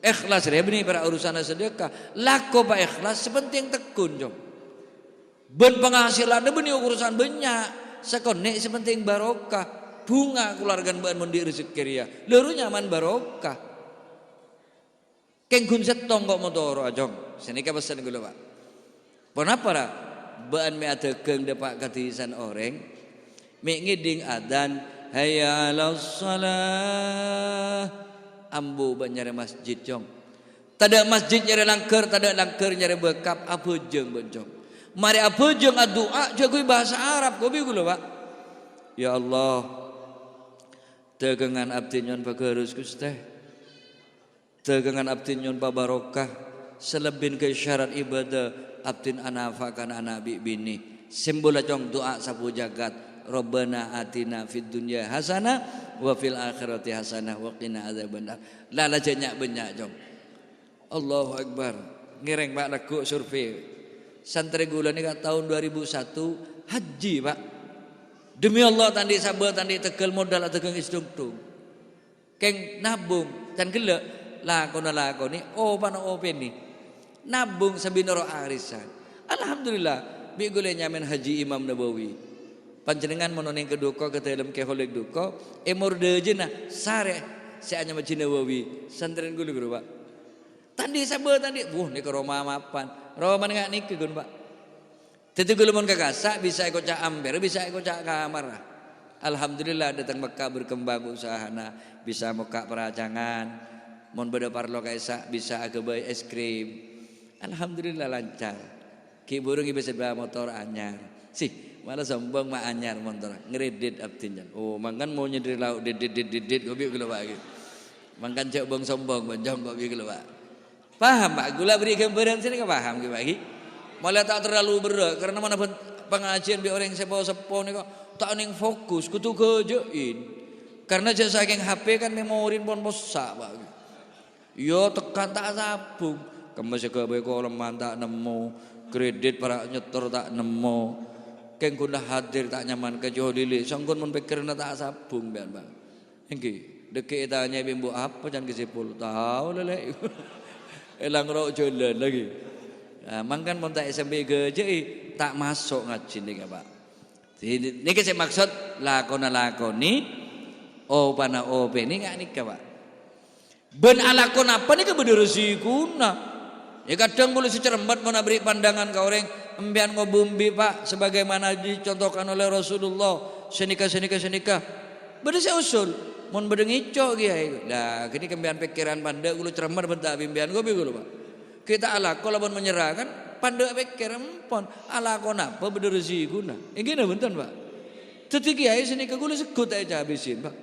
Ikhlas dia benih para urusan sedekah. Lako Pak ikhlas sepenting tekun jom. Ben penghasilan benih urusan banyak. Sekonek sepenting barokah. Bunga keluarga bahan mundi rezeki ria. Leru nyaman barokah. Keng kunset tonggok motor ajong. Senika pesan gula Pak. Kenapa lah? Bahan me ada geng depak katisan orang. Me ngiding adan. Hayya ala salah. Ambu nyari masjid jong. Tada masjid nyari langker. Tada langker nyari bekap. Apa jeng bencong. Mari apa jeng doa. Jagui bahasa Arab. Kopi gula Pak. Ya Allah. Dagangan abdi nyon pagarus Gusti. Dagangan abdi nyon pabarokah. Selebin ke syarat ibadah abdin anafakan anak bini. Simbol jong doa sapu jagat. Rabbana atina fid dunya hasanah wa fil akhirati hasanah wa qina adzabannar. Lala jenyak banyak jong. Allahu akbar. Ngireng Pak lagu survei. Santri gula ni tahun 2001 haji Pak. Demi Allah tandi sabar tandi Tegal modal tegang istung-tung. Keng nabung dan gelek lakoni pana openi. Nabung sabinoro arisan. Alhamdulillah bi gule nyamen haji Imam Nabawi. Panjenengan mononing keduka ke dalam keholik duka emorde jenah sare seanya Masjid Nabawi santren gule Pak. Tandi sabar tandi ni ke Roma mapan. Roma ngak niki gun Pak. Tentu kalau mau kagasak bisa ikut cak amber, bisa ikut cak kamar. Alhamdulillah datang Mekah berkembang usahana, bisa muka peracangan. Mon beda parlo kaisa bisa agak es krim. Alhamdulillah lancar. Ki burung bisa bawa motor anyar. Sih, malah sombong mah anyar motor. Ngeredit abdinya. Oh, mangkan mau nyedri lauk dit gobi gula Pak. Mangkan cek bong sombong bonjong gobi gula Pak. Paham Pak? Gula beri gambaran sini ke paham ki Pak. Malah tak terlalu berat karena mana pengajian bi orang sepo-sepo nih kok tak ning fokus kudu gejein. Karena jasa saking HP kan memorin pon posak Pak. Yo tekan tak sabung. Kemes ke beko leman tak nemu. Kredit para nyetor tak nemu. Keng kuda hadir tak nyaman ke Johilili. Sangkun mun pikirna tak sabung biar Pak. Engki deke tanya bimbo apa jangan kesipul. Tahu lele. Elang rok jalan lagi. Nah, mangkan mun tak SMP gejei tak masuk ngaji nih Pak. Niki saya maksud lakoni opana ope ini nggak nikah Pak. Ben alakon apa nih kebener sikuna. Ya kadang boleh secermat mau beri pandangan ke orang embian ngobumbi Pak sebagaimana dicontohkan oleh Rasulullah senikah. Bener saya usul mon bedeng ico kiai. Lah kini kembian pikiran pandai gulu cermat bentak bimbian gobi gulu Pak. Kita alakon lawan menyerah kan pandai pikir empon alakon apa bener sikuna. Ini bentar Pak. Tetapi kiai senikah gulu sekut aja habisin Pak.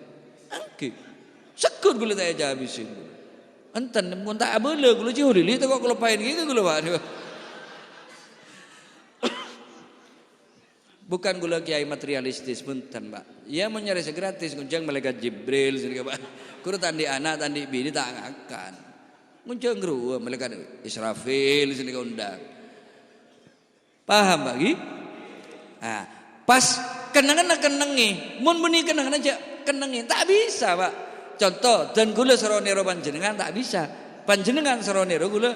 Angki. Sekut gula tak aja habisin. Enten mun tak abele gula Johilili tak kok lepain gitu gula Pak. Bukan gula kiai materialistis punten Pak. Ya menyari gratis nguncang malaikat Jibril sini Pak. Kudu tandi anak tandi bini tak akan. Nguncang guru malaikat Israfil sini undang. Paham Pak Gi? Ah, pas kenangi. Mun meni kenangan aja kenangi tak bisa Pak. Contoh dan gula seronero panjenengan tak bisa. Panjenengan seronero gula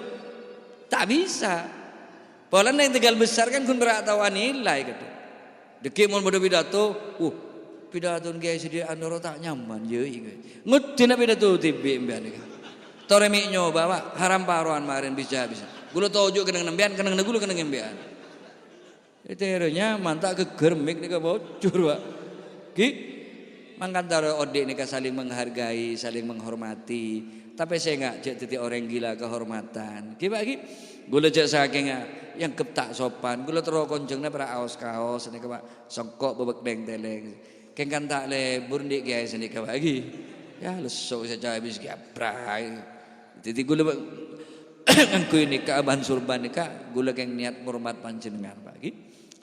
tak bisa. Pola yang tinggal besar kan kun berak tahu nilai gitu. Deki mun bodo pidato, pidato kiai sedia andoro tak nyaman ye iki. Ngudina pidato tibi mbian iki. Tore mi nyoba Pak, haram paruan marin bisa. Gula tojo keneng nembian keneng gula keneng mbian. Iterenya mantak kegermik nika bocor Pak. Ki mangkan taro odik nika saling menghargai, saling menghormati. Tapi saya enggak jadi orang gila kehormatan. Ki Pak ki gula cek saking yang ketak sopan, gula terus konjengna para kaos nika Pak. Songkok bebek deng-teleng. Keng kan tak le burndi kiai nika Pak ki. Ya lesok saja habis ki abrai. Jadi gula ngangku nika aban surban nika gula keng niat hormat panjenengan Pak ki.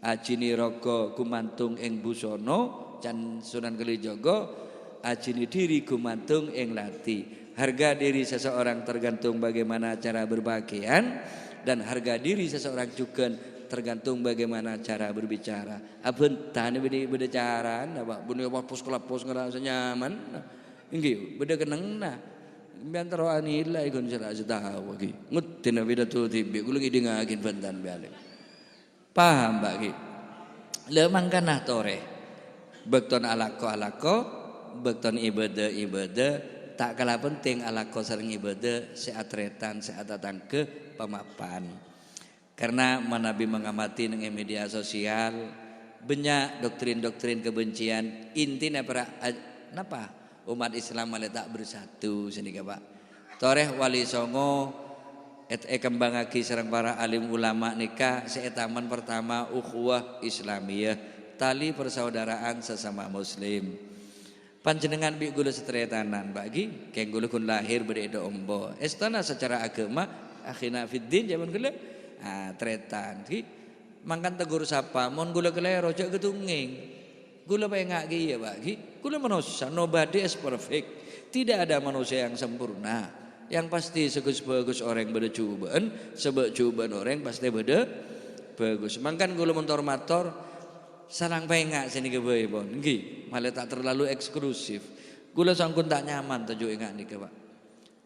Ajini rogo gumantung ing busono can Sunan Kalijaga ajini diri gumantung ing lati. Harga diri seseorang tergantung bagaimana cara berpakaian dan harga diri seseorang juga tergantung bagaimana cara berbicara. Abun tane beda cara apa bune pos kelapos ngerasa nyaman. Nggih, beda kenengna. Mbian taro anilai kun sira tahu iki. Ngutina beda tu tibi kula ngidengake bentan balik. Paham Mbak ki? Le mangkana tore. Bekton alako, bekton ibadah, tak kalah penting alako sareng ibadah seatretan seatatan ke pemapan. Karena Nabi mengamati dengan media sosial banyak doktrin-doktrin kebencian intinya para napa umat Islam malah tak bersatu senika Pak. Toreh wali songo kembangake sareng para alim ulama nika seetaman pertama ukhuwah Islamiyah, tali persaudaraan sesama muslim. Panjenengan bi gula setretanan bagi keng gula kun lahir beredo ombo. Estana secara agama akhina fiddin zaman gula tretan ki mangkan tegur sapa mon gula kelero cek ketunging. Gula pengak ki ya bagi gula manusia nobody is perfect. Tidak ada manusia yang sempurna. Yang pasti segus-bagus orang beda cubaan, sebab cubaan orang pasti beda bagus. Mangkan gula motor sarang pengak sini kebae pon. Nggih, malah tak terlalu eksklusif. Gula sangkun tak nyaman tujuh ingat nih Pak.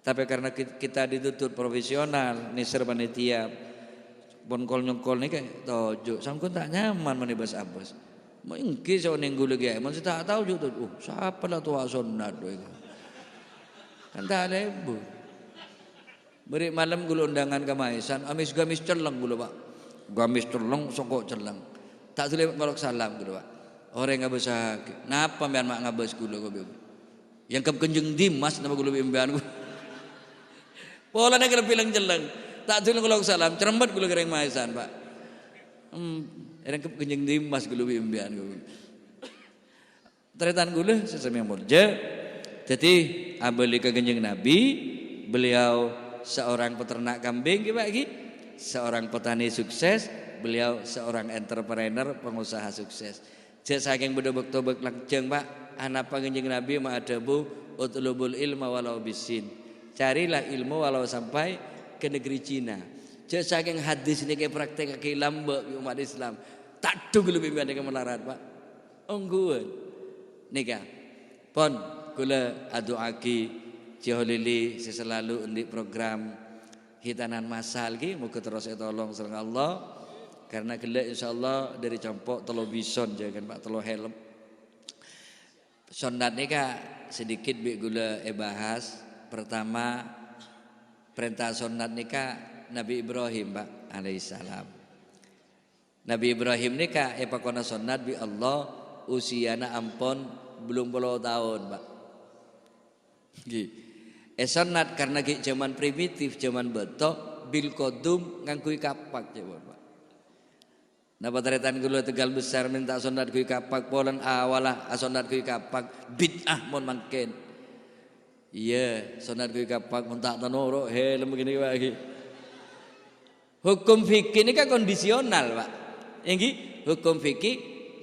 Tapi karena kita dituntut profesional, nisir panitia, pon kol nyongkol nih kayak tujuh sangkun tak nyaman menibas abas. Mungkin saya nenggu lagi, masih tak tahu juga. Siapa lah tua sunat doy. Kan tak ada ibu. Beri malam gula undangan kemaisan, amis gamis celeng gula Pak. Gamis celeng, songkok celeng. Tak boleh ngelok salam gula Pak. Orang ngabes sakit. Napa mbian mak ngabes gula gua. Yang kep kenjeng dimas nama gula bimbian gua. Pola nek bilang jeleng. Tak tulung kula salam, cerembet kula gereng maesan, Pak. Ereng kepenjeng dimas kula bimbian kula. Tretan kula sesame murja. Jadi abeli ke Kanjeng Nabi, beliau seorang peternak kambing Pak, seorang petani sukses, beliau seorang entrepreneur, pengusaha sukses. Jek saking bedobek-tobek langsung Pak, anak Kanjeng Nabi ma'adabu utlubul ilma walau bisin. Carilah ilmu walau sampai ke negeri Cina. Jek saking hadis niki praktek ke lambe umat Islam. Tak dung lebih banyak melarat Pak. Ongguan nika. Pon kula aduaki Ciholili selalu undi program hitanan masal ki muga terus tolong sareng Allah karena gelek insyaallah dari campok telo bison jangan Pak telo helm. Sunat nika sedikit bi gula bahas. Pertama perintah sunat nika Nabi Ibrahim Pak alaihissalam. Nabi Ibrahim nika pakona sunat bi Allah usiana ampun belum 10 tahun Pak. Sunat karena zaman primitif, zaman betok bil kodum ngangkui kapak coba Pak. Napa taretan kula Tegal besar minta sunat kui kapak polan awalah sunat kui kapak bid'ah mon mangken. Iya, sunat kui kapak mun tak tanoro helm begini Pak iki. Hukum fikih ini kan kondisional Pak. Nggih, hukum fikih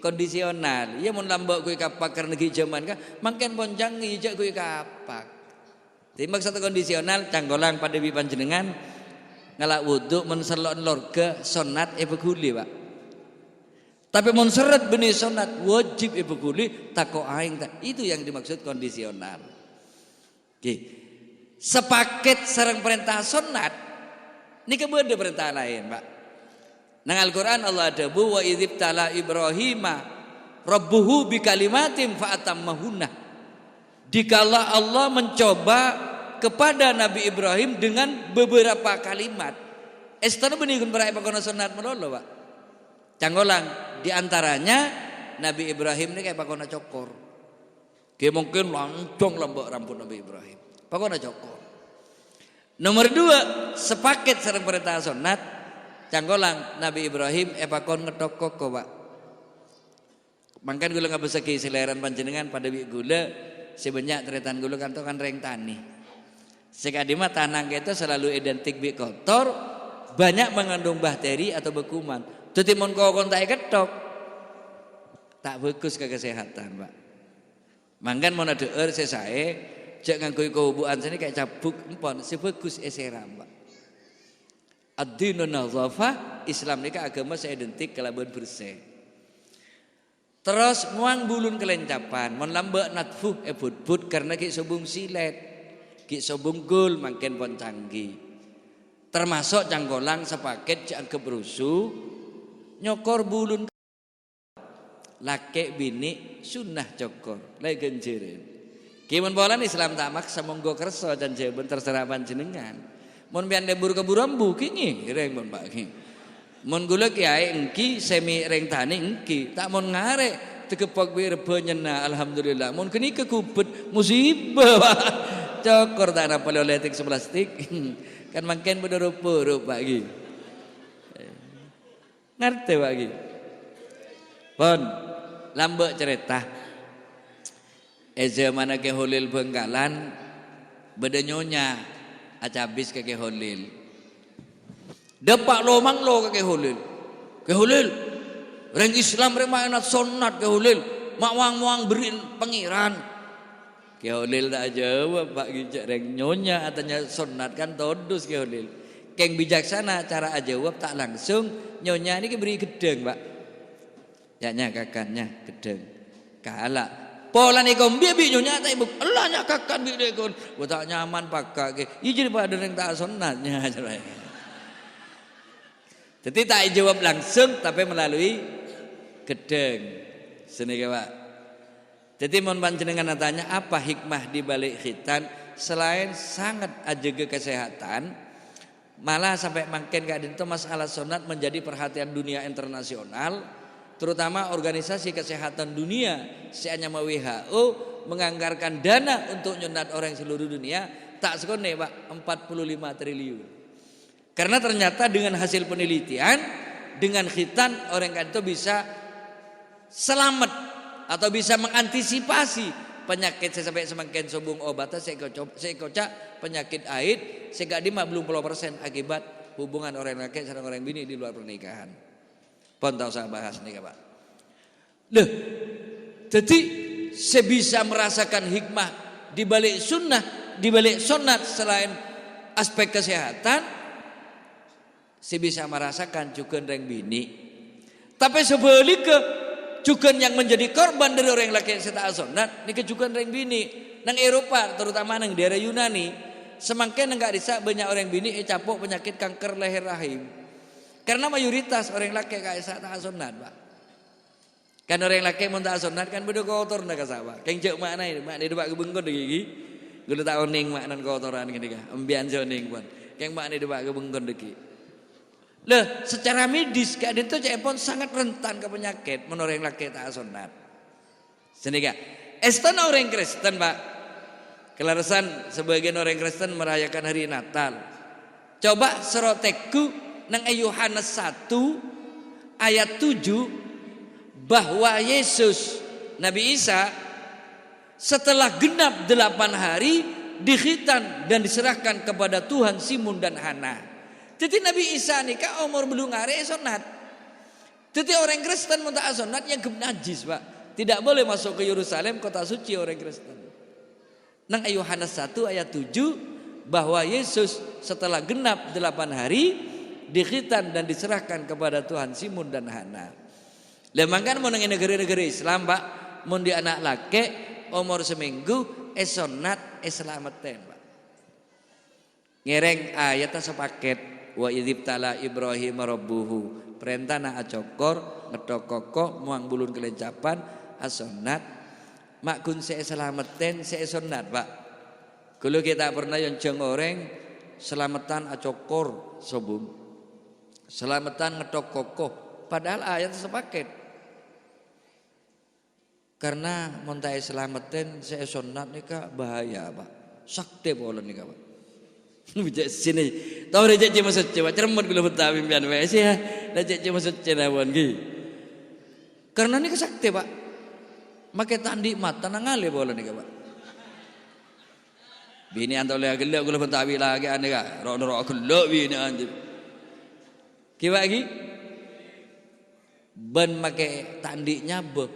kondisional. Iya mun lambok kui kapak karena ki zaman ka mangken poncang ngijak kui kapak. Tapi maksud kondisional canggolang pada bi panjenengan ngalak wudu mun selon lorga sunat ebekuli Pak. Tapi mun seret benih sunat wajib ebekuli tako aing itu yang dimaksud kondisional. Oke. Sepaket sareng perintah sunat niki beda perintah lain Pak. Nang Al-Qur'an Allah ada wa idzibtala Ibrahima rabbuhu bikalimatin fa'atammahunna. Dikala Allah mencoba kepada Nabi Ibrahim dengan beberapa kalimat. Estana benih kun para pakona sunat melolo Pak. Canggolang diantaranya Nabi Ibrahim ini kayak pakona cokor. Kayak mungkin lancong lambok rambut Nabi Ibrahim. Pakona cokor. Nomor 2 sepaket sareng perintah sunat. Canggolang Nabi Ibrahim pakon ngetok koko Pak. Mangkan gula nggak bisa kiseleran panjenengan pada bi gula. Sebanyak teretan gula kantongan reng tani. Sekadima tanah kita selalu identik bi kotor, banyak mengandung bakteri atau bekuman. Jadi mon kokon tak ketok, tak bagus ke kesehatan Pak. Mangkan mon ada sesae, cek ngangkui kehubuan sini kayak cabuk empon, sebagus eseram Pak. Ad-dinun nazafah, Islam ini agama saya identik kelaban bersih. Terus muang bulun kelencapan, mon lambek natfuh but karena ki sobung silet, ki sobung gul mangken pon canggih. Termasuk canggolang sepaket cangkep rusuh, nyokor bulun laki bini sunnah cokor, lagi genjerin. Ki mon bolan Islam tak maksa monggo kerso dan jawaban terserah panjenengan. Mon pian debur keburambu ki reng mon Pak ki. Mun gula kiai engki semi reng tani engki tak mon ngare tekepok bi rebo nyena alhamdulillah mun kini kekubet musibah Pak cokor tak napa letik 11 tik kan mangken bener rupa-rupa iki ngerti Pak iki pon lambek cerita mana ke holil Bengkalan beda nyonya acabis ke holil depak lo manglo ke holil reng Islam reng mainat sunat ke holil mak wang beri pengiran ke holil tak jawab Pak gijak reng nyonya atanya sunat kan todus ke holil keng bijaksana cara jawab tak langsung nyonya ini beri gedeng Pak ya kakannya gedeng kalah pola ni kau bibi nyonya tak ibu Allah nya kakan bibi kon tak nyaman pakai ke jadi pada reng tak sunatnya jadi tak jawab langsung tapi melalui gedeng. Sini Pak. Jadi mohon panjenengan tanya apa hikmah di balik khitan selain sangat ajaga kesehatan malah sampai makin kadin itu masalah sunat menjadi perhatian dunia internasional terutama organisasi kesehatan dunia seanya WHO menganggarkan dana untuk nyunat orang seluruh dunia tak sekone Pak 45 triliun. Karena ternyata dengan hasil penelitian, dengan khitan orang itu bisa selamat atau bisa mengantisipasi penyakit sampai semakin sombong obatnya saya kocak penyakit haid sehingga 50% akibat hubungan orang laki sama orang bini di luar pernikahan. Pon tahu saya bahas nih Pak. Loh, jadi saya bisa merasakan hikmah di balik sunnah, di balik sunat selain aspek kesehatan, saya bisa merasakan juga orang bini. Tapi sebaliknya juga yang menjadi korban dari orang laki yang tak sunat, ini juga orang bini. Nang Eropa, terutama nang daerah Yunani, semakin enggak bisa banyak orang bini capok penyakit kanker leher rahim. Karena mayoritas orang laki kayak tak sunat, Pak. Kan orang laki mun tak sunat kan bedo kotor ndak kasaba. Keng cek makna ini, mak di depak kebengkon iki. Gula tak oning maknan kotoran gini kah. Embian joning pun. Keng mak di depak kebengkon iki. Loh, secara medis keadaan itu pun sangat rentan ke penyakit menurut orang laki tak sunat. Sehingga estan orang Kristen Pak, kelarasan sebagian orang Kristen merayakan hari Natal. Coba seroteku nang Yohanes 1 ayat 7 bahwa Yesus Nabi Isa setelah genap 8 hari dikhitan dan diserahkan kepada Tuhan Simon dan Hana. Jadi Nabi Isa nikah umur belum ngare sunat. Jadi orang Kristen mun tak sunat yang najis Pak. Tidak boleh masuk ke Yerusalem kota suci orang Kristen. Nang Yohanes 1 ayat 7 bahwa Yesus setelah genap 8 hari dikhitan dan diserahkan kepada Tuhan Simon dan Hana. Lemangkan mau nang negara-negara Islam Pak, mun di anak laki umur seminggu sunat selametan Pak. Ngereng ayatnya sepaket wa idzibtala Ibrahim rabbuhu perintah na acokor ngedokoko muang bulun kelencapan asonat makun saya selameten saya sonat Pak. Kalau kita pernah yang jeng orang selamatan acokor sobung selamatan ngedokoko padahal ayat sepaket karena montai selameten saya sonat nika bahaya Pak sakte bolan nika Pak. Bijak sini tahu rejek cuma coba cermat gula betawi pian wae sih ya rejek cuma cenawan gi karena ini kesakti Pak make tandi mata nangale bola nih Pak bini antau le gelak gula betawi lagi ane ka ro gelak bini anjir kiwa lagi ban make tandinya be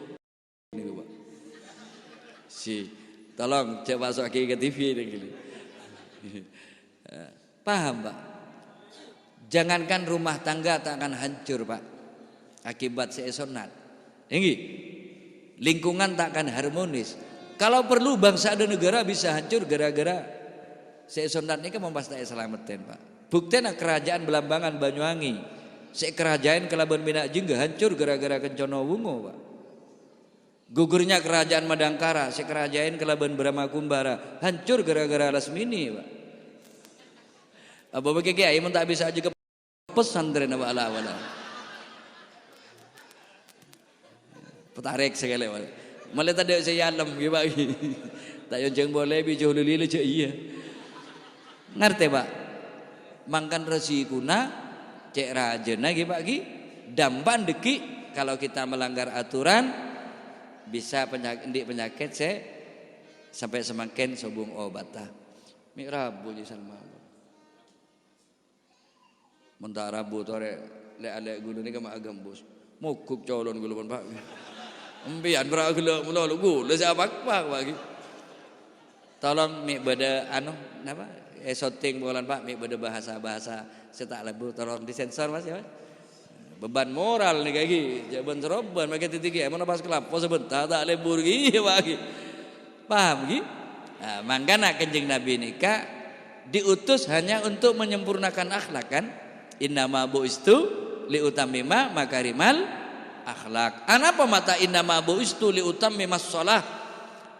nih Pak si tolong coba masuk ke TV nih gini. Paham Pak? Jangankan rumah tangga tak akan hancur Pak akibat seesonat. Ini lingkungan tak akan harmonis. Kalau perlu bangsa dan negara bisa hancur gara-gara seesonat ini kan membastai selamatin Pak. Buktinya kerajaan Belambangan Banyuwangi, kerajaan Kelaban Minak Jingga hancur gara-gara kencono wungo Pak. Gugurnya kerajaan Madangkara, kerajaan Kelaban Brahma Kumbara hancur gara-gara Lasmini Pak. Apa bagi kiai mun tak bisa juga pesantren apa ala-ala. Petarik sekali wala. Malah tadi saya alam gitu Pak. Tak yang jeng boleh bijou lili je iya. Ngerti Pak? Mangkan resikuna cek rajena gitu Pak ki. Dampan deki kalau kita melanggar aturan bisa penyakit saya sampai semakin sobung obatah. Mirabu ji salma. Mentah rabu tore le gulu ni kama agambus mukuk colon gulu pun Pak empian berak gula mula lu gulu siapa Pak tolong mi beda anu napa shooting bolan Pak mi beda bahasa saya tak lebu tolong disensor Mas ya beban moral nih kayak gini jaban seroban pakai titik ya mana pas kelapa sebentar tak lebur gini Pak paham gini nah, mangkana Kanjeng Nabi nikah diutus hanya untuk menyempurnakan akhlak kan. Innama bu'istu liutammima makarimal akhlak. Anapa mata innama bu'istu liutammimas shalah,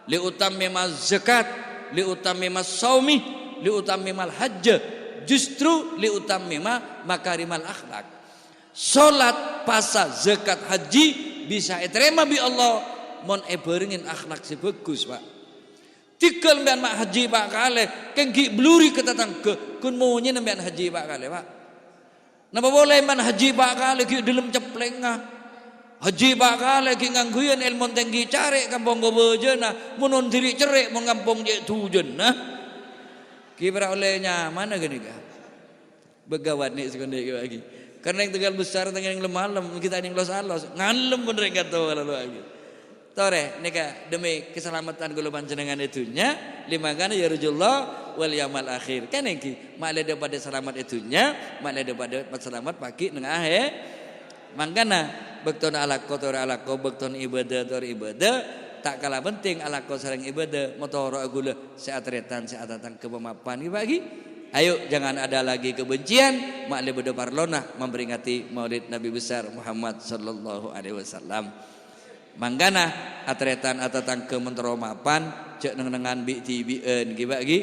liutammimas zakat, liutammimas shaumi, liutammimal hajj. Justru liutammima makarimal akhlak. Salat, puasa, zakat, haji bisa diterima bi Allah mon eberingin akhlak si bagus Pak. Tikal mbian mak haji pak kale, kengki bluri ketatang ke kun maunya mbian haji pak kale pak. Napa boleh man haji pak kale ki dalam ceplengah. Haji pak kale ki ngangguyan ilmu tinggi cari kampung gobojena, munon diri cerik mun kampung je tujen nah. Ki para olehnya mana gini ka? Begawat nih sekonde lagi. Karena yang Tegal besar dengan yang lemah kita yang los-alos ngalem bener kata lalu lagi. Tore nika demi keselamatan kula panjenengan itunya limangana ya Rasulullah wal yaumil akhir. Kan iki mak daripada selamat itunya, mak daripada selamat pagi nang akhir. Mangkana bekton alaqo tor alaqo bekton ibadah tor ibadah tak kalah penting alaqo sareng ibadah motor gula seatretan seatatan kepemapan bagi. Ayo jangan ada lagi kebencian, mak daripada parlona memperingati Maulid Nabi besar Muhammad sallallahu alaihi wasallam. Manggana atretan atatang ke menteromapan cek nengan bi tibien gibagi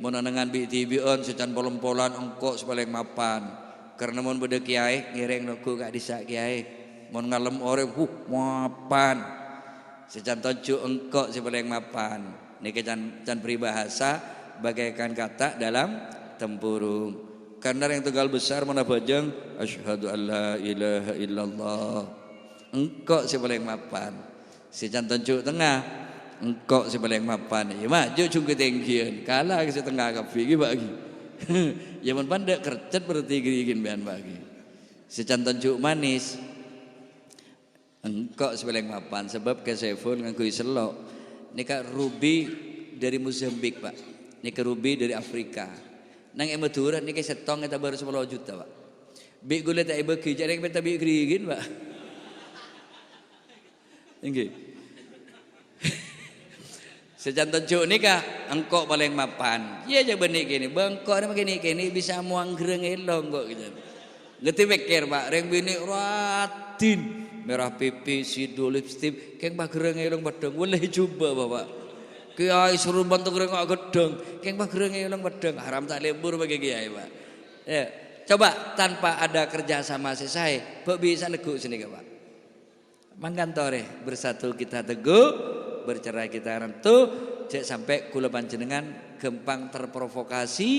mun nengan bi tibien secan polom-polan engko sepaling mapan karena mun bede kiai ngireng nuku gak disa kiai mun ngalem orang mapan secan toncu engko sepaling mapan niki can peribahasa bagaikan kata dalam tempurung karena yang Tegal besar mana bajeng asyhadu alla ilaha illallah engkau si paling mapan si canton cuk tengah engkau si paling mapan ya maju cungke tengkian kalah si tengah kapi bagi ya mun pandai kercet berarti gigin bahan bagi si canton cuk manis engkau si paling mapan sebab ke Saiful ngangkui selok nika ruby dari Mozambik pak nika ruby dari Afrika nang ematuran nika setong eta baru 10 juta pak bi gule tak ibu kijak nek beta bi gigin pak Nggih. Sejantan cuk nikah engkau paling mapan. Iya aja benik gini, bengkok ni begini bisa muang gereng elong kok gitu. Ngerti pikir Pak, reng bini ratin merah pipi sidul lipstick keng bah gereng elong bedeng boleh coba Bapak. Kiai suruh bantu gereng kok gedeng, keng bah gereng elong bedeng haram tak libur bagi kiai Pak. Ya, coba tanpa ada kerja sama saya, kok bisa neguk sini Pak. Mangkantore bersatu kita teguh, bercerai kita rentu, cek sampai kula panjenengan gampang terprovokasi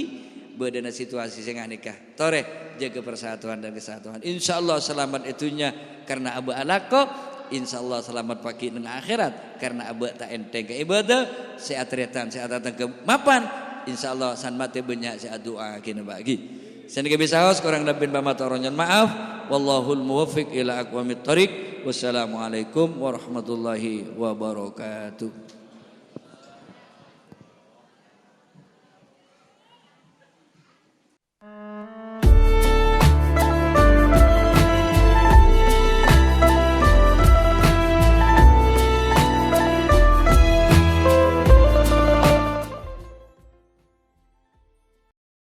bedana situasi sing nikah. Tore jaga persatuan dan kesatuan. Insyaallah selamat itunya karena abu alaqo, insyaallah selamat pagi nang akhirat karena abu tak enteng ke ibadah, seatretan seatatan ke mapan. Insyaallah san mate banyak saya doa kene bagi. Senike bisa haus kurang lebih pamatoronyan maaf. Wallahul muwaffiq ila aqwamit thoriq. Wassalamualaikum warahmatullahi wabarakatuh.